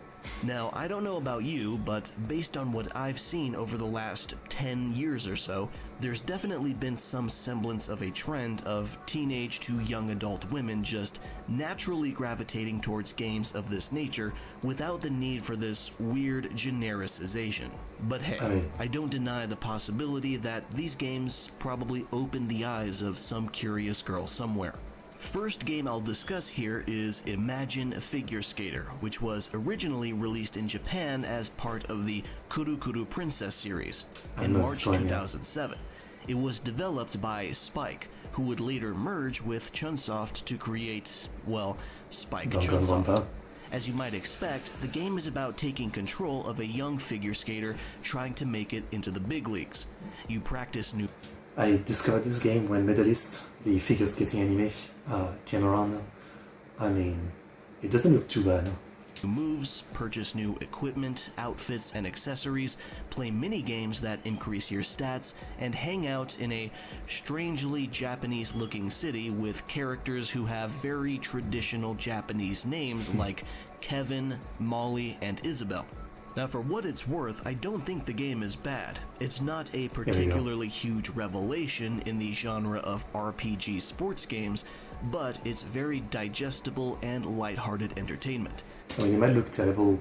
Now, I don't know about you, but based on what I've seen over the last 10 years or so, there's definitely been some semblance of a trend of teenage to young adult women just naturally gravitating towards games of this nature without the need for this weird genericization. But hey, I don't deny the possibility that these games probably opened the eyes of some curious girl somewhere. First game I'll discuss here is Imagine Figure Skater, which was originally released in Japan as part of the Kuru Princess series in March 2007. It was developed by Spike, who would later merge with Chunsoft to create, well, Spike Chunsoft. As you might expect, the game is about taking control of a young figure skater trying to make it into the big leagues. You practice new... I discovered this game when Medalist, the figure skating anime, came around. I mean, it doesn't look too bad. Moves, purchase new equipment, outfits, and accessories, play mini-games that increase your stats, and hang out in a strangely Japanese-looking city with characters who have very traditional Japanese names like Kevin, Molly, and Isabel. Now, for what it's worth, I don't think the game is bad. It's not a particularly huge revelation in the genre of RPG sports games, but it's very digestible and lighthearted entertainment. I mean, it might look terrible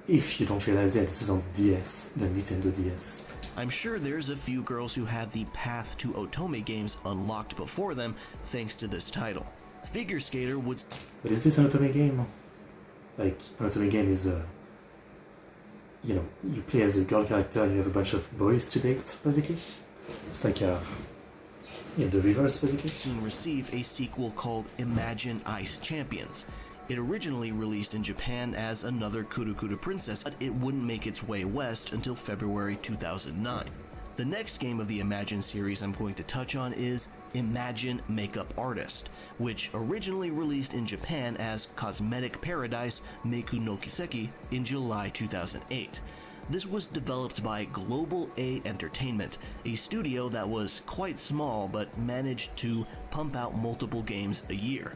if you don't realize that this is on the DS, the Nintendo DS. I'm sure there's a few girls who had the path to otome games unlocked before them thanks to this title. Figure Skater would... But is this an otome game? Like, an otome game is you know, you play as a girl character and you have a bunch of boys to date, basically. It's like the reverse, basically. Soon receive a sequel called Imagine Ice Champions. It originally released in Japan as another Kuru Princess, but it wouldn't make its way west until February 2009. The next game of the Imagine series I'm going to touch on is Imagine Makeup Artist, which originally released in Japan as Cosmetic Paradise Meiku no Kiseki in July 2008. This was developed by Global A Entertainment, a studio that was quite small but managed to pump out multiple games a year.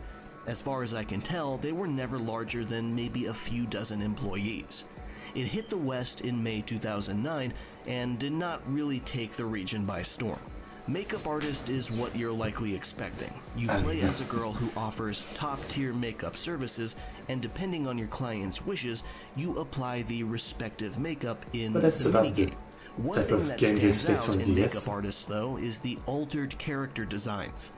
As far as I can tell, they were never larger than maybe a few dozen employees. It hit the West in May 2009 and did not really take the region by storm. Makeup Artist is what you're likely expecting. You play as a girl who offers top-tier makeup services, and depending on your client's wishes, you apply the respective makeup in the minigame. One thing that stands out in Makeup Artist, though, is the altered character designs.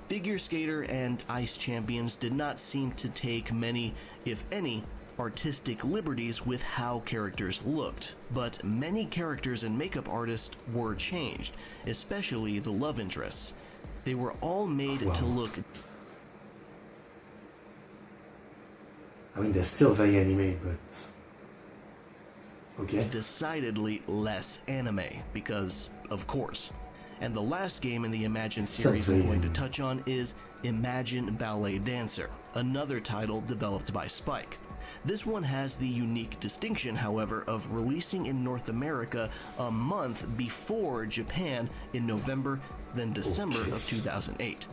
Figure Skater and Ice Champions did not seem to take many, if any, artistic liberties with how characters looked, but many characters in Makeup Artist were changed, especially the love interests. They were all made to look... I mean, they're still very anime, but... okay. Decidedly less anime, because, of course. And the last game in the Imagine series I'm going to touch on is Imagine Ballet Dancer, another title developed by Spike. This one has the unique distinction, however, of releasing in North America a month before Japan in November, then December of 2008.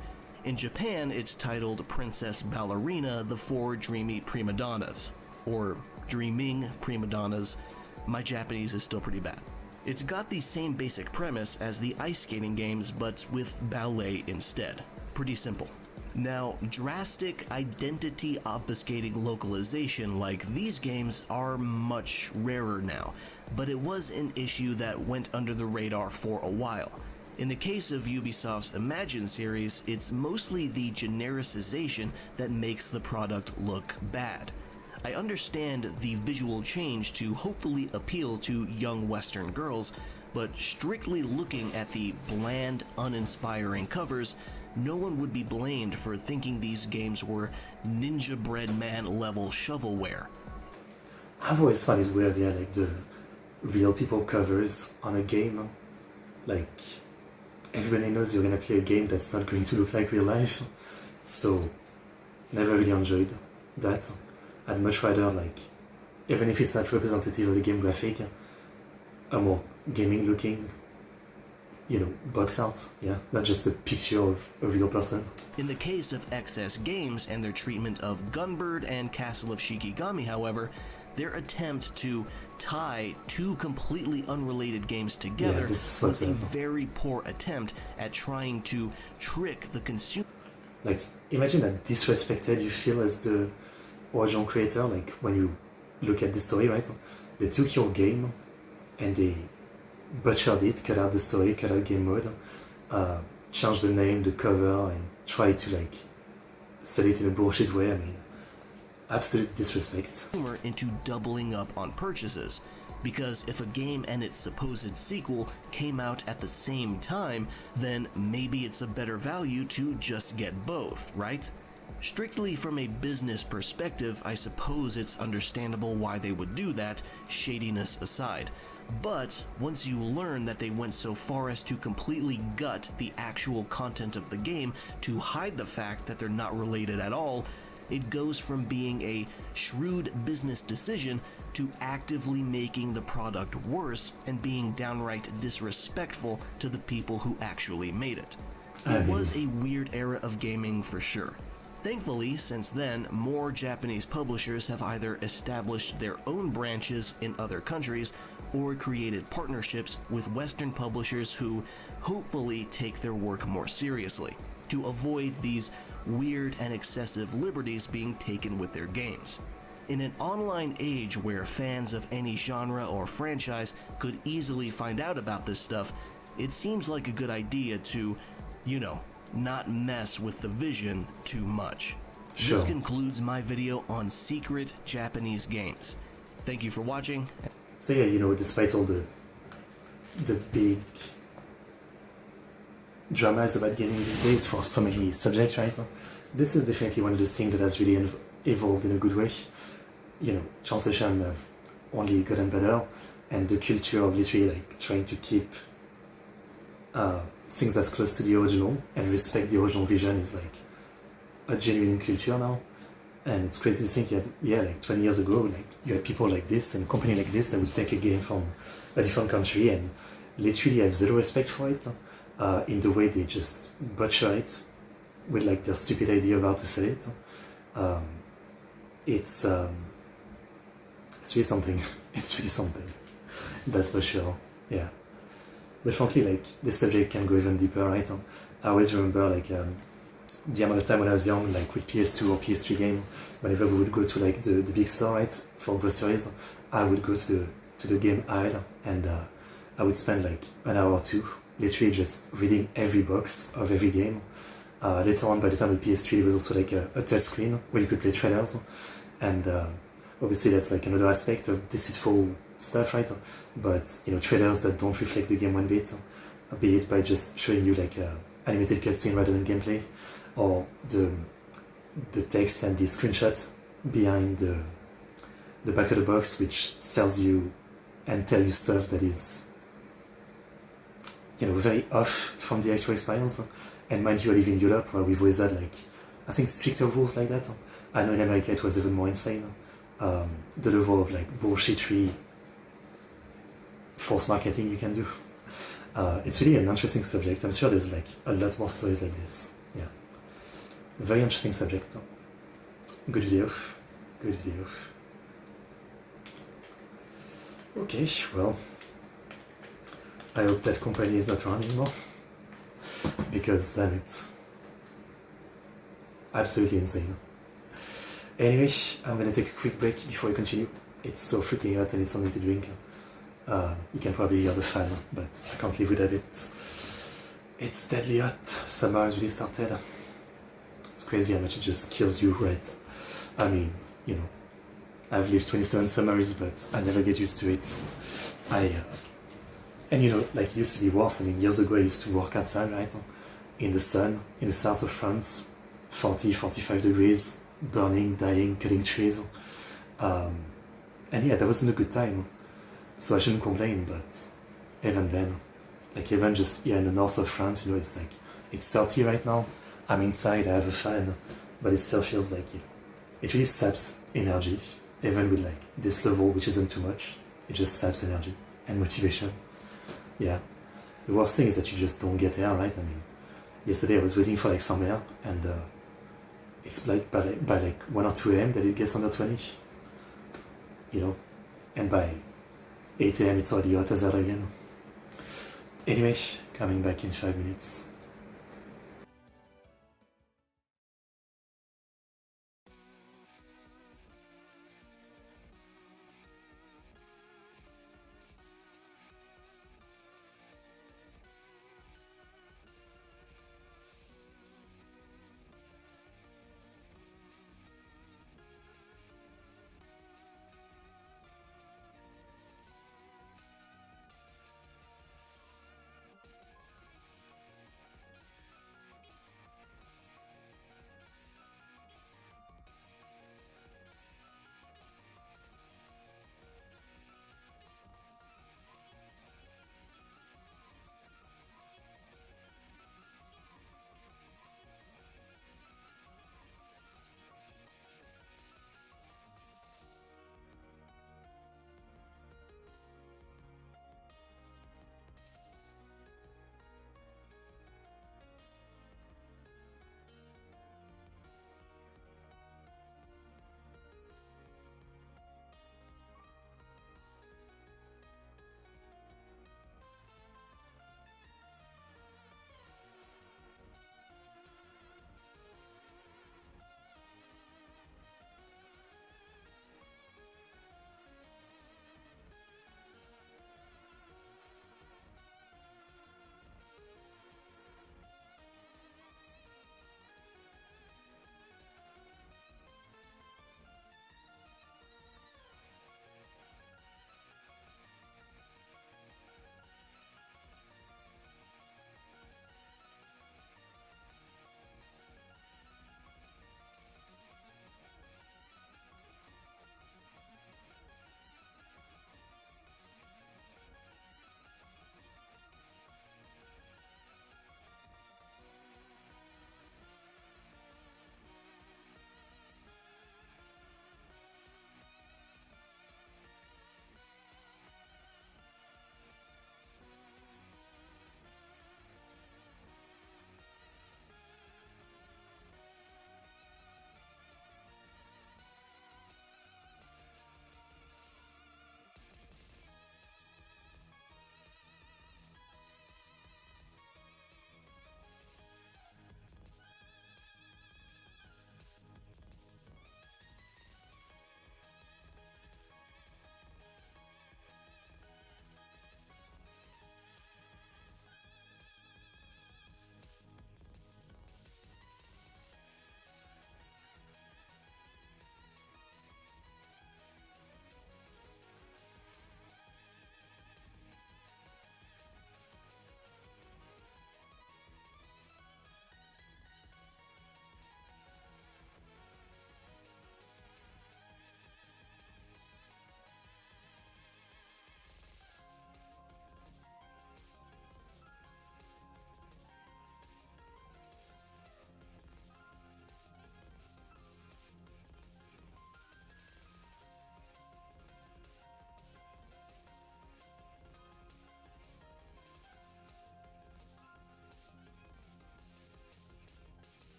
In Japan, it's titled Princess Ballerina: The Four Dreamy Prima Donnas, or Dreaming Prima Donnas. My Japanese is still pretty bad. It's got the same basic premise as the ice skating games, but with ballet instead. Pretty simple. Now, drastic identity obfuscating localization like these games are much rarer now, but it was an issue that went under the radar for a while. In the case of Ubisoft's Imagine series, it's mostly the genericization that makes the product look bad. I understand the visual change to hopefully appeal to young Western girls, but strictly looking at the bland, uninspiring covers, no one would be blamed for thinking these games were Ninja Bread Man level shovelware. I've always found it weird, like the real people covers on a game. Like, everybody knows you're gonna play a game that's not going to look like real life, so never really enjoyed that. I'd much rather, like, even if it's not representative of the game graphic, a more gaming looking, you know, box art, yeah, not just a picture of a real person. In the case of XS Games and their treatment of Gunbird and Castle of Shikigami, however, their attempt to tie two completely unrelated games together was a very poor attempt at trying to trick the consumer. Like, imagine how disrespected you feel as the original creator, like, when you look at the story, right? They took your game and they butchered it, cut out the story, cut out game mode, changed the name, the cover, and tried to, like, sell it in a bullshit way. I mean, absolute disrespect. Into doubling up on purchases, because if a game and its supposed sequel came out at the same time, then maybe it's a better value to just get both, right? Strictly from a business perspective, I suppose it's understandable why they would do that, shadiness aside. But once you learn that they went so far as to completely gut the actual content of the game to hide the fact that they're not related at all, it goes from being a shrewd business decision to actively making the product worse and being downright disrespectful to the people who actually made it. It was a weird era of gaming for sure. Thankfully, since then, more Japanese publishers have either established their own branches in other countries or created partnerships with Western publishers who hopefully take their work more seriously to avoid these weird and excessive liberties being taken with their games. In an online age where fans of any genre or franchise could easily find out about this stuff, it seems like a good idea to, you know, not mess with the vision too much. Sure. This concludes my video on secret Japanese games. Thank you for watching. So yeah, you know, despite all the big dramas about gaming these days for so many subjects, right? This is definitely one of those things that has really evolved in a good way. You know, translation have only gotten better, and the culture of literally like trying to keep things as close to the original and respect the original vision is like a genuine culture now. And it's crazy to think that, yeah, like 20 years ago, like you had people like this and company like this that would take a game from a different country and literally have zero respect for it, in the way they just butcher it with like their stupid idea of how to say it. It's really something. It's really something. That's for sure. Yeah. But frankly, like, this subject can go even deeper, right? I always remember, like, the amount of time when I was young, like, with PS2 or PS3 game, whenever we would go to, like, the big store, right, for groceries, I would go to the game aisle, and I would spend, like, an hour or two, literally just reading every box of every game. Later on, by the time with PS3, there was also, like, a touch screen where you could play trailers, and obviously that's, like, another aspect of deceitful stuff, right? But, you know, trailers that don't reflect the game one bit, be it by just showing you like animated cutscene rather than gameplay, or the text and the screenshot behind the back of the box, which sells you and tell you stuff that is, you know, very off from the actual experience. And mind you, I live in Europe where we've always had like, I think, stricter rules like that. I know in America it was even more insane. The level of like bullshittery false marketing you can do. It's really an interesting subject. I'm sure there's like a lot more stories like this. Yeah. Very interesting subject. Good video. Good video. Okay, well, I hope that company is not around anymore, because damn it, absolutely insane. Anyway, I'm gonna take a quick break before we continue. It's so freaking hot and it's something to drink. You can probably hear the fan, but I can't live without it. It's deadly hot. Summer has really started. It's crazy how much it just kills you, right? I mean, you know, I've lived 27 summers, but I never get used to it. And you know, like, it used to be worse. I mean, years ago I used to work outside, right? In the sun, in the south of France, 40, 45 degrees, burning, dying, cutting trees. And yeah, that wasn't a good time. So I shouldn't complain, but even then, like, even just here in the north of France, you know, it's like, it's 30 right now. I'm inside, I have a fan, but it still feels like, you know, it really saps energy, even with like this level, which isn't too much. It just saps energy. and motivation. Yeah. The worst thing is that you just don't get air, right? I mean, yesterday I was waiting for like some air, and it's like by 1 or 2 a.m. that it gets under 20. You know? And by 8 a.m. it's already hot as hell again. Anyway, coming back in 5 minutes.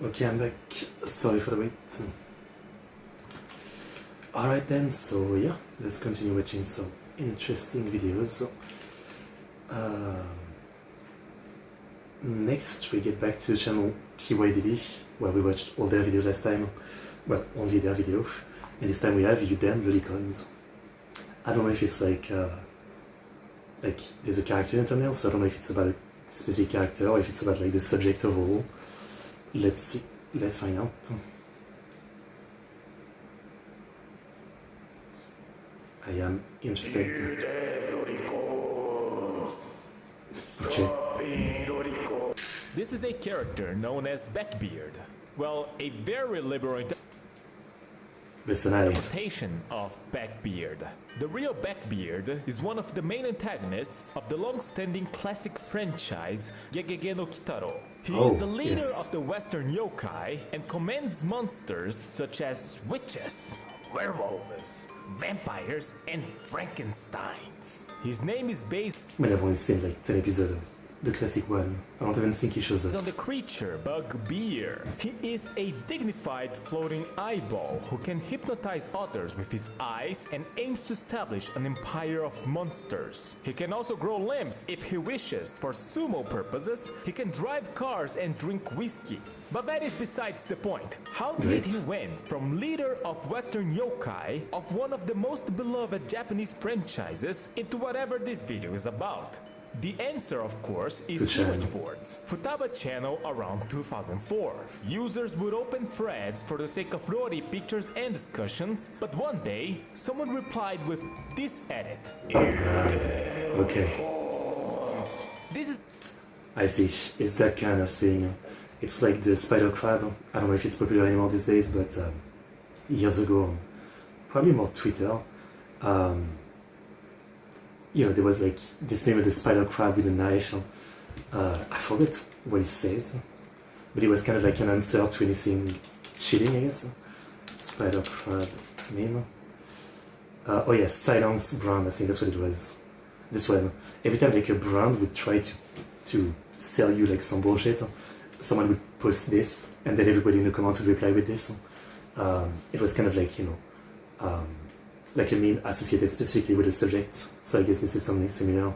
Okay, I'm back. Sorry for the wait. Alright then, so yeah, let's continue watching some interesting videos. Next, we get back to the channel KYDB, where we watched all their videos last time. Well, only their video. And this time we have you Damn Lolicons. I don't know if it's like there's a character in the thumbnail, so I don't know if it's about a specific character or if it's about like the subject overall. Let's see. Let's find out. I am interested. Okay. This is a character known as Backbeard. Well, a very liberal interpretation of Backbeard. The real Backbeard is one of the main antagonists of the long-standing classic franchise Gegege no Kitaro. He is the leader of the Western yokai and commands monsters such as witches, werewolves, vampires, and Frankensteins. His name is based I've only seen like 10 episodes of the classic one. I don't even think he shows up. on the creature Bugbear. He is a dignified floating eyeball who can hypnotize others with his eyes and aims to establish an empire of monsters. He can also grow limbs if he wishes. For sumo purposes, he can drive cars and drink whiskey. But that is besides the point. How did he went from leader of Western yokai of one of the most beloved Japanese franchises into whatever this video is about? The answer, of course, is image boards. Futaba channel around 2004. Users would open threads for the sake of Rory pictures and discussions, but one day, someone replied with this edit. Okay. This is I see. It's that kind of thing. It's like the spider crab. I don't know if it's popular anymore these days, but years ago, probably more Twitter, you know, there was like this meme of the spider crab with a knife. I forgot what it says, but it was kind of like an answer to anything cheating, I guess. Spider crab meme. Oh yeah, silence brand. I think that's what it was. This one. Every time like a brand would try to sell you like some bullshit, someone would post this, and then everybody in the comments would reply with this. It was kind of like, you know, like a meme associated specifically with the subject. So I guess this is something similar.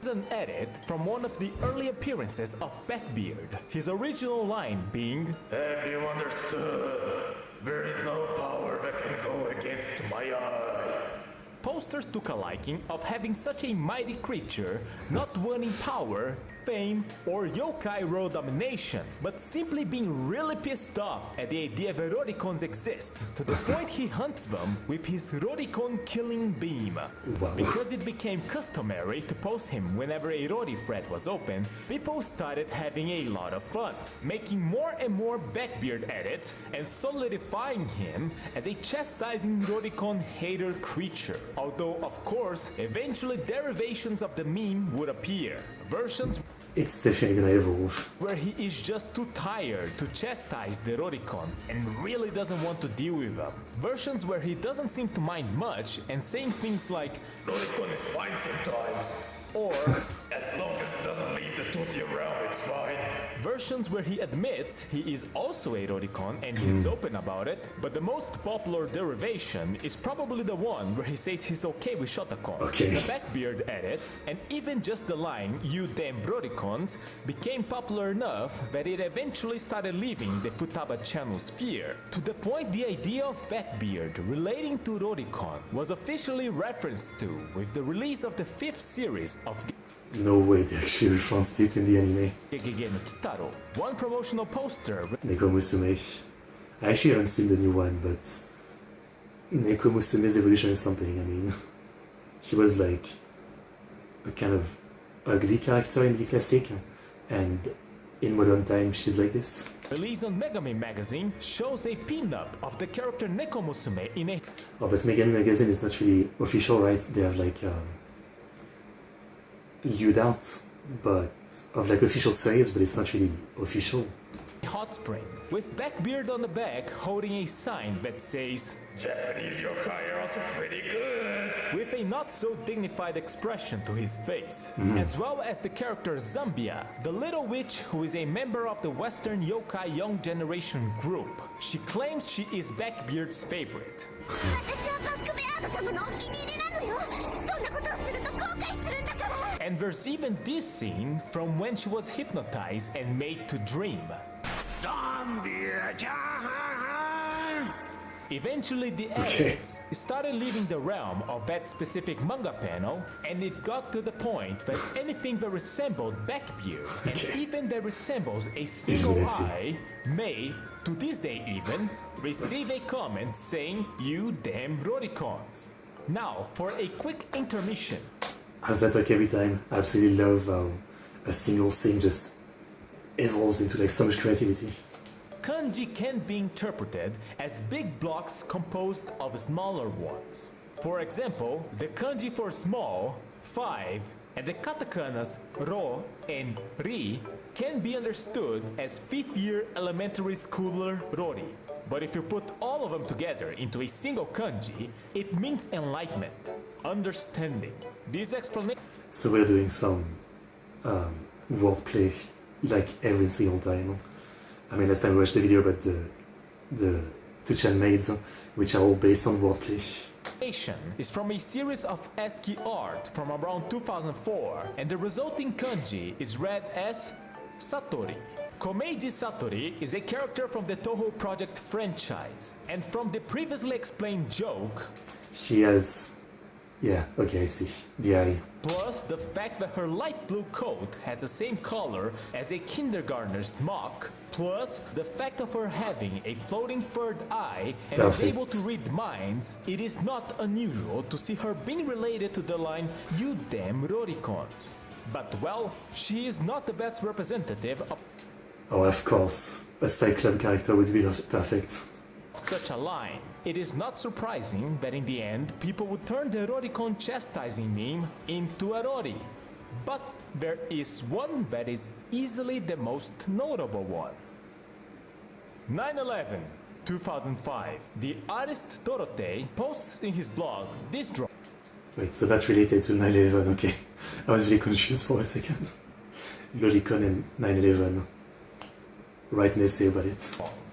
an edit from one of the early appearances of Backbeard. His original line being, "Have you understood? There is no power that can go against my eye." Posters took a liking of having such a mighty creature, not wanting power, fame, or yokai world domination, but simply being really pissed off at the idea that Roricons exist, to the point he hunts them with his Roricon killing beam. Wow. Because it became customary to post him whenever a Rori thread was open, people started having a lot of fun, making more and more Backbeard edits and solidifying him as a chastising Roricon hater creature. Although, of course, eventually derivations of the meme would appear. Versions It's definitely gonna evolve. where he is just too tired to chastise the Roricons and really doesn't want to deal with them. Versions where he doesn't seem to mind much and saying things like, "Roricon is fine sometimes," or "as long as it doesn't leave the tutti around, it's fine." Versions where he admits he is also a Roricon and he's open about it, but the most popular derivation is probably the one where he says he's okay with Shotacon. Okay. The Backbeard edits, and even just the line, "You damn Roricons," became popular enough that it eventually started leaving the Futaba channel sphere, to the point the idea of Backbeard relating to Roricon was officially referenced to with the release of the 5th series of No way they actually referenced it in the anime. Gegege no Kitaro. One promotional poster Neko Musume. I actually haven't seen the new one, but Neko Musume's evolution is something. I mean, she was like a kind of ugly character in the classic, and in modern times she's like this. released on Megami magazine shows a pin-up of the character Neko Musume in a Oh, but Megami Magazine is not really official, right? They have like lewd out, but of like official series, but it's not really official. hot spring, with Blackbeard on the back holding a sign that says, "Japanese yokai are also pretty good," with a not so dignified expression to his face, as well as the character Zambia, the little witch who is a member of the Western yokai young generation group. She claims she is Blackbeard's favorite. And there's even this scene from when she was hypnotized and made to dream. Eventually the edits started leaving the realm of that specific manga panel, and it got to the point that anything that resembled Blackbeard, and even that resembles a single eye, may, to this day even, receive a comment saying, "You damn Lolicons." Now, for a quick intermission. As that like every time, I absolutely love how a single thing just evolves into like so much creativity. Kanji can be interpreted as big blocks composed of smaller ones. For example, the kanji for small, 5, and the katakanas ro and ri can be understood as 5th year elementary schooler rori. But if you put all of them together into a single kanji, it means enlightenment, understanding. This explanation. So we're doing some wordplay like every single time. I mean, last time we watched the video about the Tuchan maids, which are all based on wordplay. Is from a series of ASCII art from around 2004, and the resulting kanji is read as Satori. Komeiji Satori is a character from the Toho Project franchise, and from the previously explained joke, she has... yeah, okay, I see. The eye. Plus the fact that her light blue coat has the same color as a kindergartner's mock, plus the fact of her having a floating third eye and is able to read minds, it is not unusual to see her being related to the line, "You damn Lolicons." But well, she is not the best representative of oh, of course, a Cyclops character would be perfect. Such a line. It is not surprising that in the end, people would turn the Lolicon chastising meme into a Rori. But there is one that is easily the most notable one. 9/11, 2005. The artist Dorothée posts in his blog this drawing. Wait, so that's related to 9/11, okay. I was really confused for a second. Lolicon and 9/11. Write an essay about it.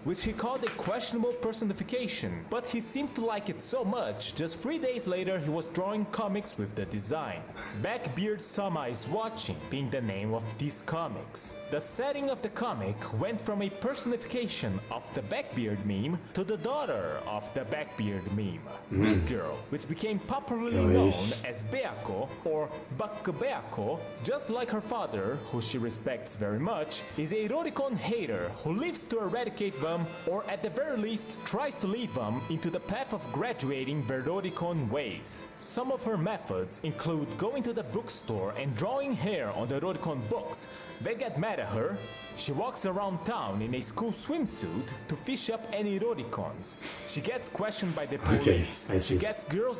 Which he called a questionable personification, but he seemed to like it so much, just 3 days later he was drawing comics with the design. Blackbeard Sama is Watching being the name of these comics. The setting of the comic went from a personification of the Blackbeard meme to the daughter of the Blackbeard meme. This girl, which became popularly known as Beako or Bakbeako, just like her father, who she respects very much, is a Lolicon hater who lives to eradicate them, or at the very least tries to lead them into the path of graduating their Lolicon ways. Some of her methods include going to the bookstore and drawing hair on the Lolicon books. They get mad at her. She walks around town in a school swimsuit to fish up any Lolicons. She gets questioned by the police. Okay, I see. She gets girls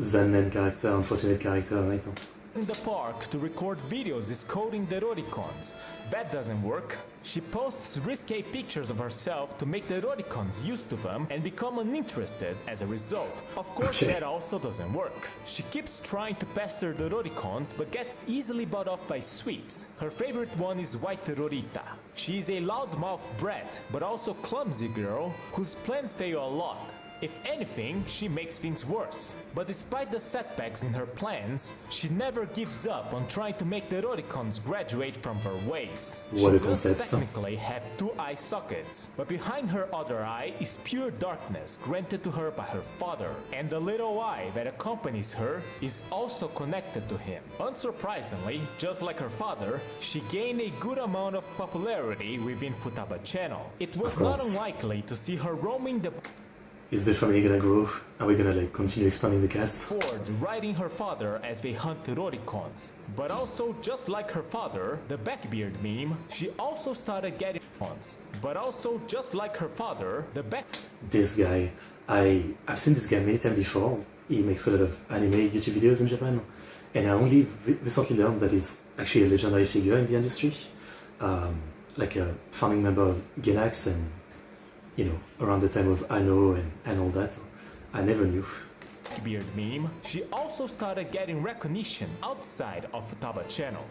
Zanen character, unfortunate character, right? in the park to record videos decoding the Lolicons. That doesn't work. She posts risque pictures of herself to make the Lolicons used to them and become uninterested as a result. Of course, that also doesn't work. She keeps trying to pester the Lolicons but gets easily bought off by sweets. Her favorite one is White Lolita. She is a loudmouth brat but also clumsy girl whose plans fail a lot. If anything, she makes things worse. But despite the setbacks in her plans, she never gives up on trying to make the Lolicons graduate from her ways. What she a does concept. technically have 2 eye sockets, but behind her other eye is pure darkness granted to her by her father, and the little eye that accompanies her is also connected to him. Unsurprisingly, just like her father, she gained a good amount of popularity within Futaba channel. It was not unlikely to see her roaming the Is the family gonna grow? Are we gonna like continue expanding the cast? board riding her father as they hunt the Lolicons. But also, just like her father, the Blackbeard meme, she also started getting cons. But also, just like her father, the This guy, I've seen this guy many times before. He makes a lot of anime YouTube videos in Japan, and I only recently learned that he's actually a legendary figure in the industry. like a founding member of Genax, and you know, around the time of Anno and all that. I never knew. Beard meme, she also started getting recognition outside of Futaba channel.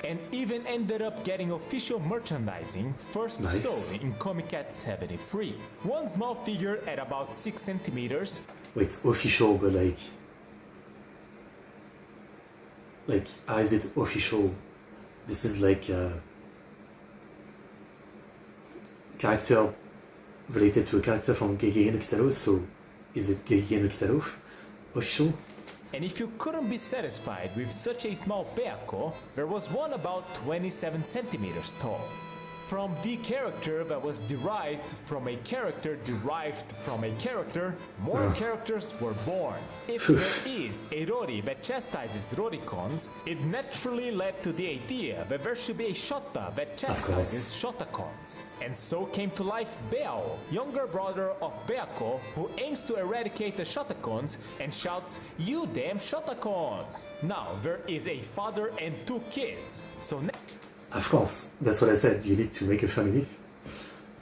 And even ended up getting official merchandising, first sold in Comic at 73. One small figure at about 6 centimeters. Wait, official, but like, how is it official? This is like character related to a character from Gegege no Kitaro, so is it Gegege no Kitaro official? And if you couldn't be satisfied with such a small Beako, there was one about 27 centimeters tall. From the character that was derived from a character derived from a character, more characters were born. If there is a Rory that chastises Lolicons, it naturally led to the idea that there should be a Shota that chastises Shotacons. And so came to life Beao, younger brother of Beako, who aims to eradicate the Shotacons and shouts, "You damn Shotacons!" Now there is a father and 2 kids, so of course, that's what I said, you need to make a family,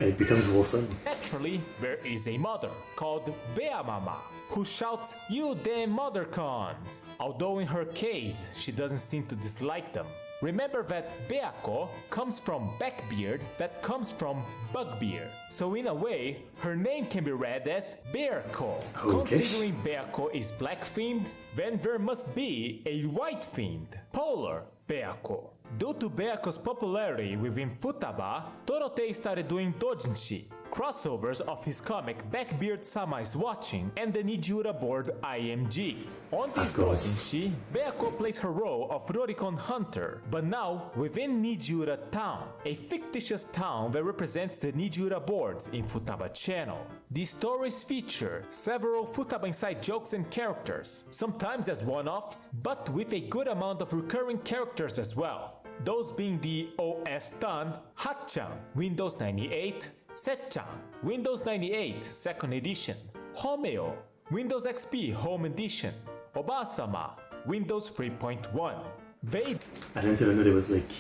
and it becomes wholesome. naturally, there is a mother called Bea Mama, who shouts, "You damn mothercons!" Although in her case, she doesn't seem to dislike them. Remember that Beako comes from Backbeard that comes from Bugbeard. So in a way, her name can be read as Bearco. Okay. Considering Beako is black themed, then there must be a white themed, polar Beako. Due to Beako's popularity within Futaba, Torote started doing doujinshi, crossovers of his comic Backbeard Samai's Watching and the Nijura board IMG. On this doujinshi, Beako plays her role of Roricon Hunter, but now within Nijura Town, a fictitious town that represents the Nijura boards in Futaba channel. These stories feature several Futaba inside jokes and characters, sometimes as one-offs, but with a good amount of recurring characters as well. Those being the OS-tan, Hatchan, Windows 98, Setchan, Windows 98 2nd edition, Homeo, Windows XP Home Edition, Obasama, Windows 3.1. They I didn't even know there was like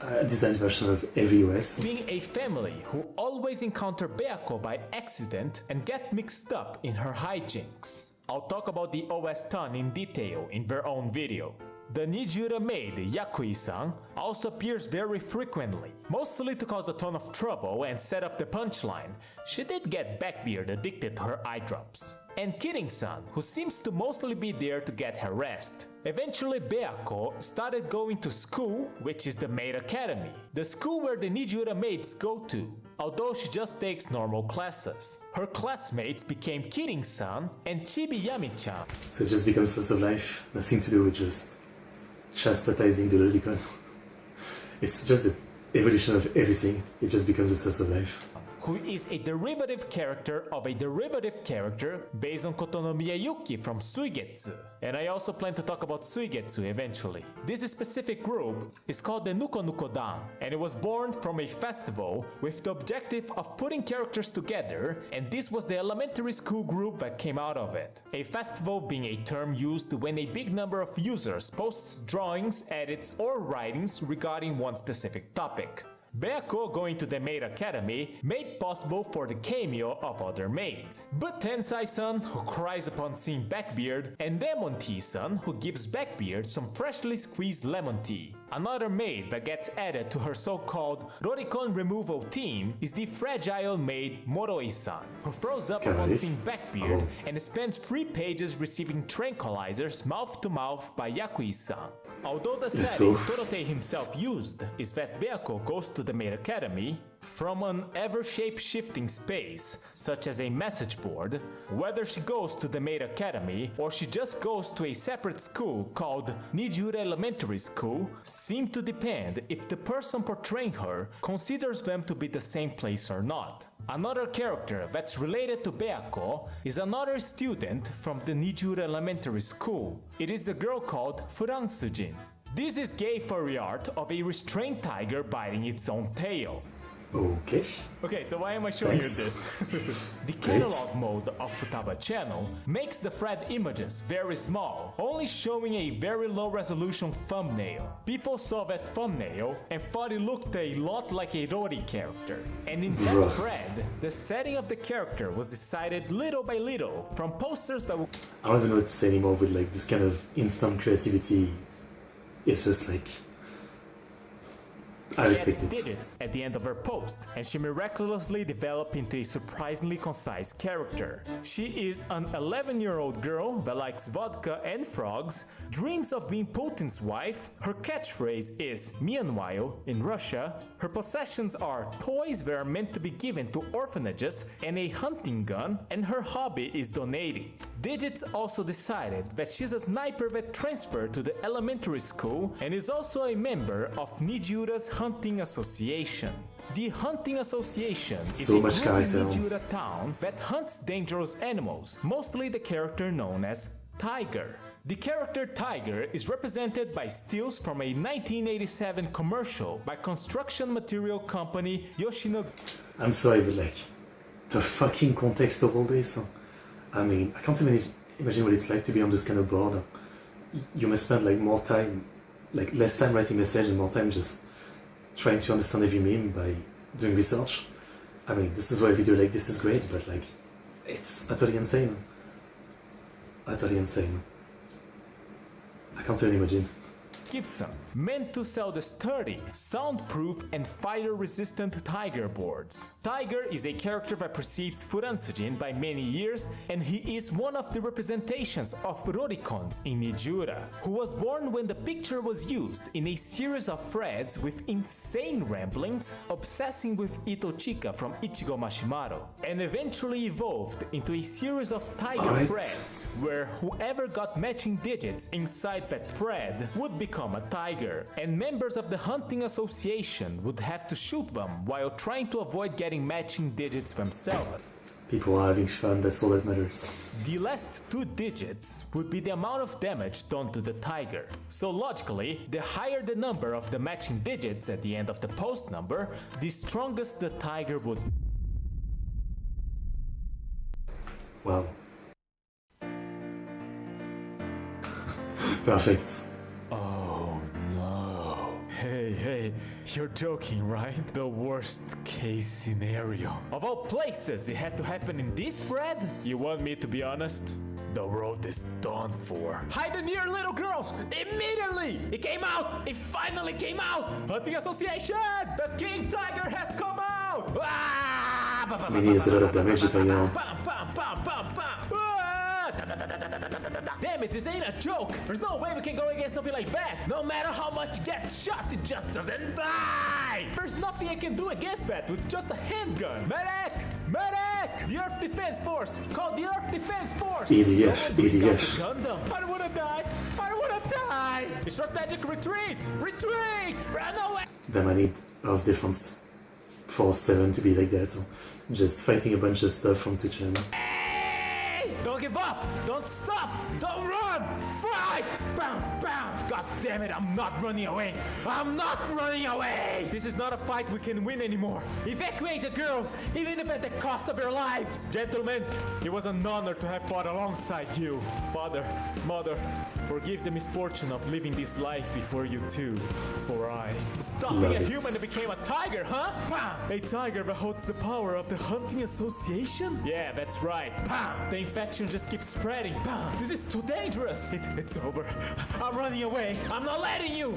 a designed version of every OS. being a family who always encounter Beako by accident and get mixed up in her hijinks. I'll talk about the OS-tan in detail in their own video. The Nijura maid, Yakui-san, also appears very frequently, mostly to cause a ton of trouble and set up the punchline. She did get Backbeard addicted to her eye drops. And Kirin-san, who seems to mostly be there to get harassed. Eventually Beako started going to school, which is the maid academy, the school where the Nijura maids go to. Although she just takes normal classes. Her classmates became Kirin-san and Chibi-Yami-chan. So it just becomes sense of life, nothing to do with just chastising the Lolicon. It's just the evolution of everything, it just becomes a sense of life. Who is a derivative character of a derivative character based on Kotono Miyayuki from Suigetsu. And I also plan to talk about Suigetsu eventually. This specific group is called the Nuko Nuko Dan, and it was born from a festival with the objective of putting characters together, and this was the elementary school group that came out of it. A festival being a term used when a big number of users posts drawings, edits, or writings regarding one specific topic. Beako going to the maid academy made possible for the cameo of other maids. But Tensai-san, who cries upon seeing Backbeard, and Demon Tea-san, who gives Backbeard some freshly squeezed lemon tea. Another maid that gets added to her so-called Roricon removal team is the fragile maid Moroi-san, who throws up upon seeing Backbeard and spends 3 pages receiving tranquilizers mouth to mouth by Yakui-san. Although the setting Torote himself used is that Beako goes to the maid academy from an ever shape-shifting space, such as a message board, whether she goes to the maid academy or she just goes to a separate school called Nijura Elementary School, seem to depend if the person portraying her considers them to be the same place or not. Another character that's related to Beako is another student from the Nijura Elementary School. It is the girl called Furansujin. This is gay furry art of a restrained tiger biting its own tail. Okay. Okay, so why am I showing Thanks. you this? The catalog mode of Futaba channel makes the Fred images very small, only showing a very low resolution thumbnail. People saw that thumbnail and thought it looked a lot like a Rory character. And in that Bruh. Fred, the setting of the character was decided little by little from posters that were I don't even know what to say anymore with like this kind of instant creativity. It's just like I respect it. digits at the end of her post, and she miraculously developed into a surprisingly concise character. She is an 11-year-old girl that likes vodka and frogs, dreams of being Putin's wife. Her catchphrase is "Meanwhile, in Russia, her possessions are toys that are meant to be given to orphanages and a hunting gun, and her hobby is donating." Digits also decided that she's a sniper that transferred to the elementary school and is also a member of Nijura's Hunting Association. The Hunting Association is So a much group character. in Nijura town that hunts dangerous animals, mostly the character known as Tiger. The character Tiger is represented by stills from a 1987 commercial by construction material company Yoshino. I'm sorry, but like the fucking context of all this. I mean, I can't even imagine what it's like to be on this kind of board. You must spend like more time, like less time writing message and more time just trying to understand every meme by doing research. I mean, this is why a video like this is great, but like, it's utterly insane. Utterly insane. I can't even imagine. Gibson, meant to sell the sturdy, soundproof and fire-resistant Tiger boards. Tiger is a character that precedes Furansujin by many years, and he is one of the representations of Lolicons in Nijura, who was born when the picture was used in a series of threads with insane ramblings, obsessing with Itochika from Ichigo Mashimaru, and eventually evolved into a series of tiger Alright. threads, where whoever got matching digits inside that thread would become a tiger, and members of the Hunting Association would have to shoot them while trying to avoid getting matching digits themselves. People are having fun, that's all that matters. The last two digits would be the amount of damage done to the tiger. So logically, the higher the number of the matching digits at the end of the post number, the strongest the tiger would. Wow. Perfect. Oh no. Hey, you're joking, right? The worst case scenario. Of all places, it had to happen in this thread? You want me to be honest? The road is done for. Hide the near little girls! Immediately! It came out! It finally came out! Hunting Association! The King Tiger has come out! I mean, he has a lot of damage, I know. Damn it, this ain't a joke! There's no way we can go against something like that! No matter how much gets shot, it just doesn't die! There's nothing I can do against that with just a handgun! Medic! Medic! The Earth Defense Force! Call the Earth Defense Force! EDF, Someone bring out EDF. the Gundam. I don't wanna die! I don't wanna die! Strategic retreat! Retreat! Run away! Then I need Earth Defense Force 7 to be like that. Just fighting a bunch of stuff from 2 channel. Don't give up! Don't stop! Don't run! Fight! Bam! Bam! God damn it, I'm not running away! I'm not running away! This is not a fight we can win anymore! Evacuate the girls, even if at the cost of their lives! Gentlemen, it was an honor to have fought alongside you. Father, Mother, forgive the misfortune of living this life before you too. For I... Stopping Love a it. human that became a tiger, huh? Bam! A tiger that holds the power of the Hunting Association? Yeah, that's right. Bam! The infection just keeps spreading. Bam! This is too dangerous. It's over. I'm running away. I'm not letting you.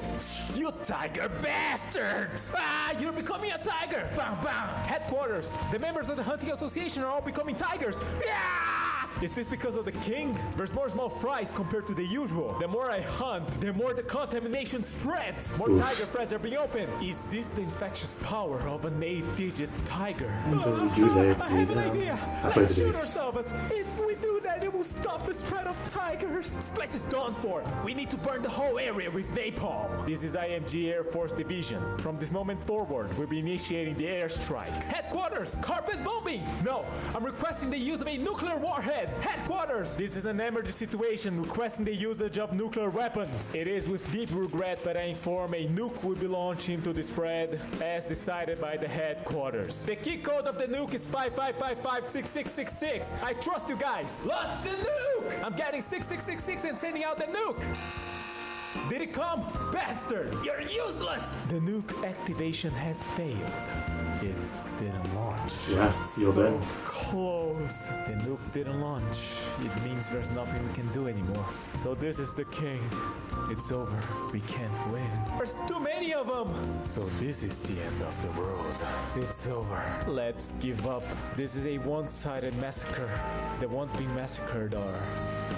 You tiger bastards! You're becoming a tiger. Bam! Bam! Headquarters. The members of the Hunting Association are all becoming tigers. Yeah! Is this because of the king? There's more small fries compared to the usual. The more I hunt, the more the contamination spreads. More tiger threads are being opened. Is this the infectious power of an 8-digit tiger? Don't do that, I have an Sweden. idea. I thought Let's it shoot is. ourselves. If we do that, said it will stop the spread of tigers. This place is done for. We need to burn the whole area with napalm. This is IMG Air Force Division. From this moment forward, we'll be initiating the airstrike. Headquarters, carpet bombing. No, I'm requesting the use of a nuclear warhead. Headquarters, this is an emergency situation requesting the usage of nuclear weapons. It is with deep regret that I inform a nuke will be launched into the spread as decided by the headquarters. The key code of the nuke is 55556666. I trust you guys. Launch the nuke! I'm getting 6666 and sending out the nuke. Did it come? Bastard! You're useless! The nuke activation has failed. It didn't launch. Yeah, you're so bad. Close. The nuke didn't launch. It means there's nothing we can do anymore. So this is the king. It's over. We can't win. There's too many of them. So this is the end of the world. It's over. Let's give up. This is a one-sided massacre. The ones being massacred are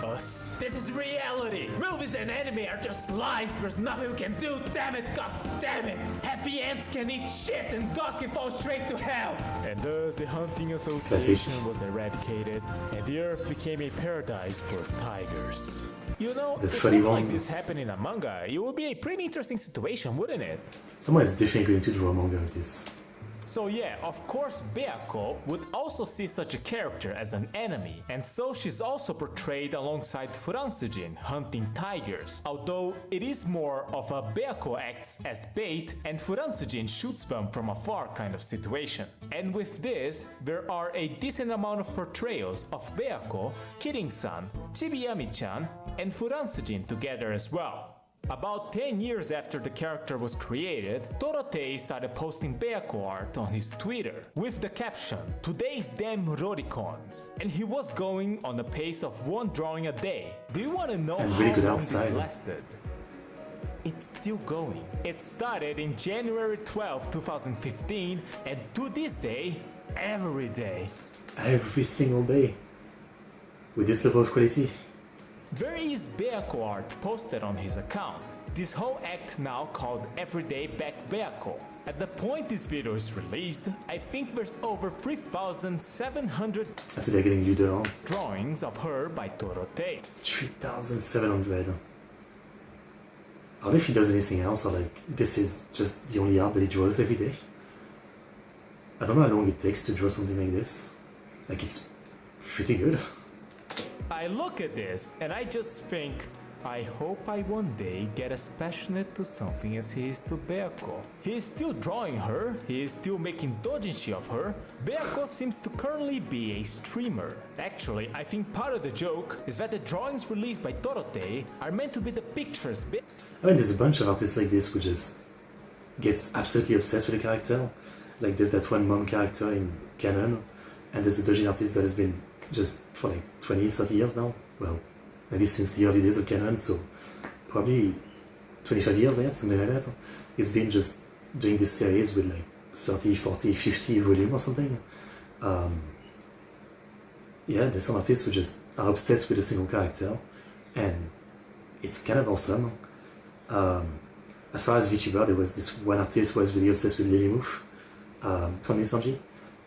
us. This is reality. Movies and anime are just lies. There's nothing we can do. Damn it. God damn it. Happy ants can eat shit and God can fall straight to hell. And thus the hunting association was eradicated and the earth became a paradise for tigers. You know, if something like this happened in a manga, it would be a pretty interesting situation, wouldn't it? Someone is definitely going to draw a manga of this. So yeah, of course Beako would also see such a character as an enemy, and so she's also portrayed alongside Furansujin hunting tigers, although it is more of a Beako acts as bait and Furansujin shoots them from afar kind of situation. And with this, there are a decent amount of portrayals of Beako, Kirin-san, Chibiyami-chan, and Furansujin together as well. About 10 years after the character was created, Torotei started posting Beako art on his Twitter with the caption, "Today's Damn Lolicons," and he was going on a pace of one drawing a day. Do you want to know how long this lasted? It's still going. It started in January 12, 2015, and to this day, every day. Every single day. With this level of quality. There is Beako art posted on his account. This whole act now called Everyday Back Beako. At the point this video is released, I think there's over 3,700 they're getting you down. drawings of her by Torotei. 3,700. I don't know if he does anything else or like this is just the only art that he draws every day. I don't know how long it takes to draw something like this. Like it's pretty good. I look at this and I just think, I hope I one day get as passionate to something as he is to Beako. He is still drawing her, he is still making doujinshi of her. Beako seems to currently be a streamer. Actually, I think part of the joke is that the drawings released by Torotei are meant to be the pictures. I mean, there's a bunch of artists like this who just gets absolutely obsessed with a character. Like there's that one mom character in Canon, and there's a doujin artist that has been just for like 20, 30 years now. Well, maybe since the early days of Canon, so probably 25 years, yeah, something like that. He's been just doing this series with like 30, 40, 50 volume or something. Yeah, there's some artists who just are obsessed with a single character, and it's kind of awesome. As far as VTuber, there was this one artist who was really obsessed with Lilimouth from Nisanji,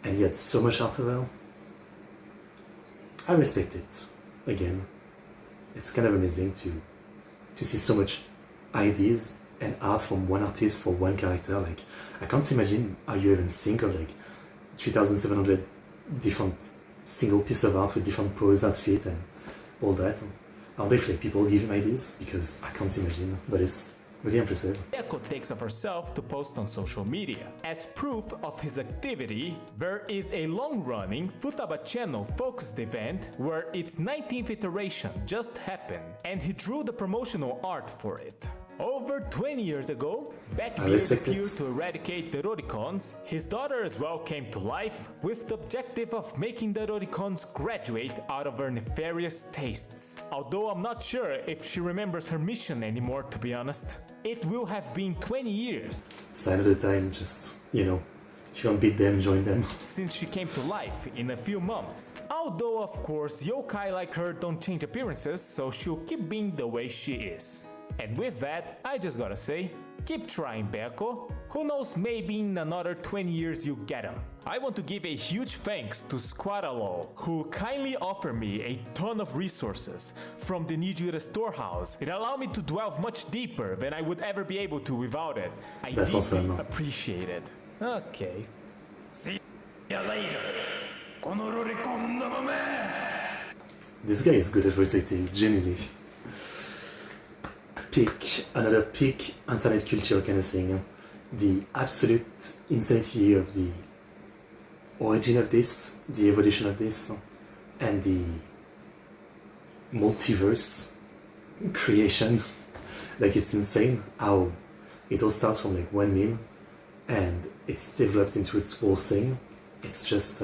and he had so much art of her. I respect it. Again, it's kind of amazing to see so much ideas and art from one artist for one character. Like, I can't imagine how you even think of like 3,700 different single pieces of art with different pose, outfit, and all that. I wonder if like people give him ideas, because I can't imagine, but it's really impressive. Beako takes of herself to post on social media. As proof of his activity, there is a long-running Futaba channel focused event where its 19th iteration just happened, and he drew the promotional art for it. Over 20 years ago, Backbeard appeared to eradicate the Lolicons. His daughter as well came to life, with the objective of making the Lolicons graduate out of her nefarious tastes. Although I'm not sure if she remembers her mission anymore, to be honest. It will have been 20 years. Sign of the time, just, you know, if you don't beat them, join them. Since she came to life in a few months. Although of course yokai like her don't change appearances, so she'll keep being the way she is. And with that, I just gotta say, keep trying, Beako. Who knows, maybe in another 20 years you get them. I want to give a huge thanks to Squadalo, who kindly offered me a ton of resources from the Nijura storehouse. It allowed me to delve much deeper than I would ever be able to without it. I That's deeply awesome. appreciate it. Okay. See you later. This guy is good at voice acting, genuinely. Another peak internet culture kind of thing. The absolute insanity of the origin of this, the evolution of this, and the multiverse creation. Like, it's insane how it all starts from like one meme and it's developed into its whole thing. It's just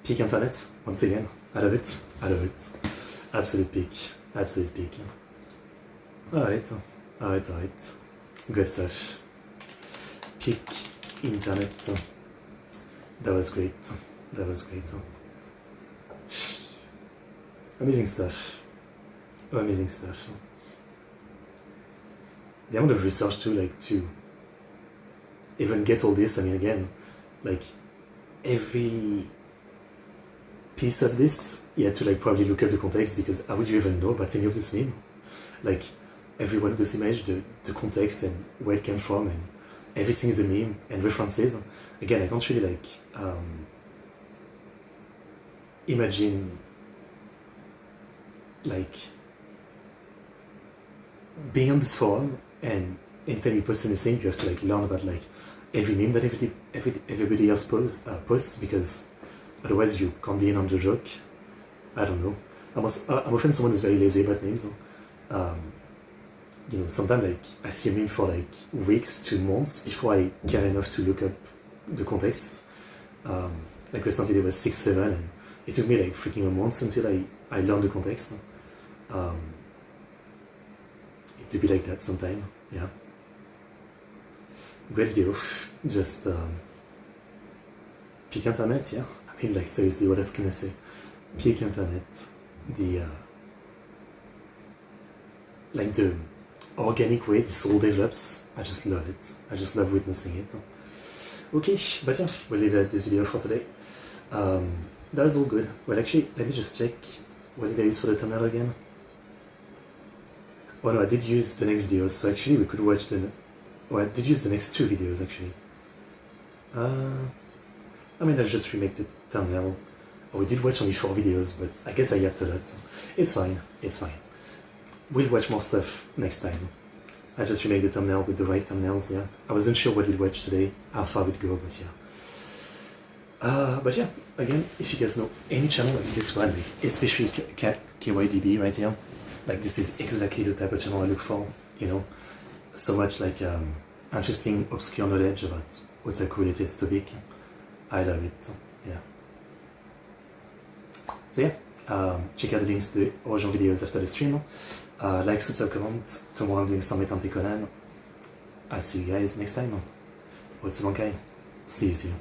peak internet, once again. I love it. Absolute peak. Alright. Good stuff. Peak internet. That was great. Amazing stuff. The amount of research too, like, to even get all this. I mean, again, like, every piece of this, you had to like probably look up the context, because how would you even know about any of this meme? Like, every one of this image, the context and where it came from, and everything is a meme and references. Again, I can't really like imagine like being on this forum, and anytime you post anything, you have to like learn about like every meme that everybody else posts, because otherwise you can't be in on the joke. I don't know. I'm often someone who's very lazy about memes. You know, sometimes like I see a meme for like weeks to months before I care enough to look up the context. Like recently there was 6-7, and it took me like freaking a month until I learned the context. It to be like that sometime, yeah. Great video, just peak internet, yeah. I mean, like, seriously, what else can I say? Peak internet, the like the organic way this all develops. I just love it. I just love witnessing it. Okay, but yeah, we'll leave this video for today. That was all good. Well, actually, let me just check. What did I use for the thumbnail again? Oh no, I did use the next video, so actually we could watch the... Oh, I did use the next 2 videos, actually. I mean, I'll just remake the thumbnail. Oh, we did watch only 4 videos, but I guess I yapped a lot. It's fine. We'll watch more stuff next time. I just remade the thumbnail with the right thumbnails, yeah. I wasn't sure what we'd watch today, how far we'd go, but yeah. But yeah, again, if you guys know any channel like this one, especially KYDB right here, like, this is exactly the type of channel I look for, you know. So much like interesting, obscure knowledge about otaku related topic. I love it, yeah. So yeah, check out the links to the original videos after the stream. Like, subscribe, comment. Tomorrow I'm doing some Metante Conan. I'll see you guys next time. ExoticBankai. See you soon.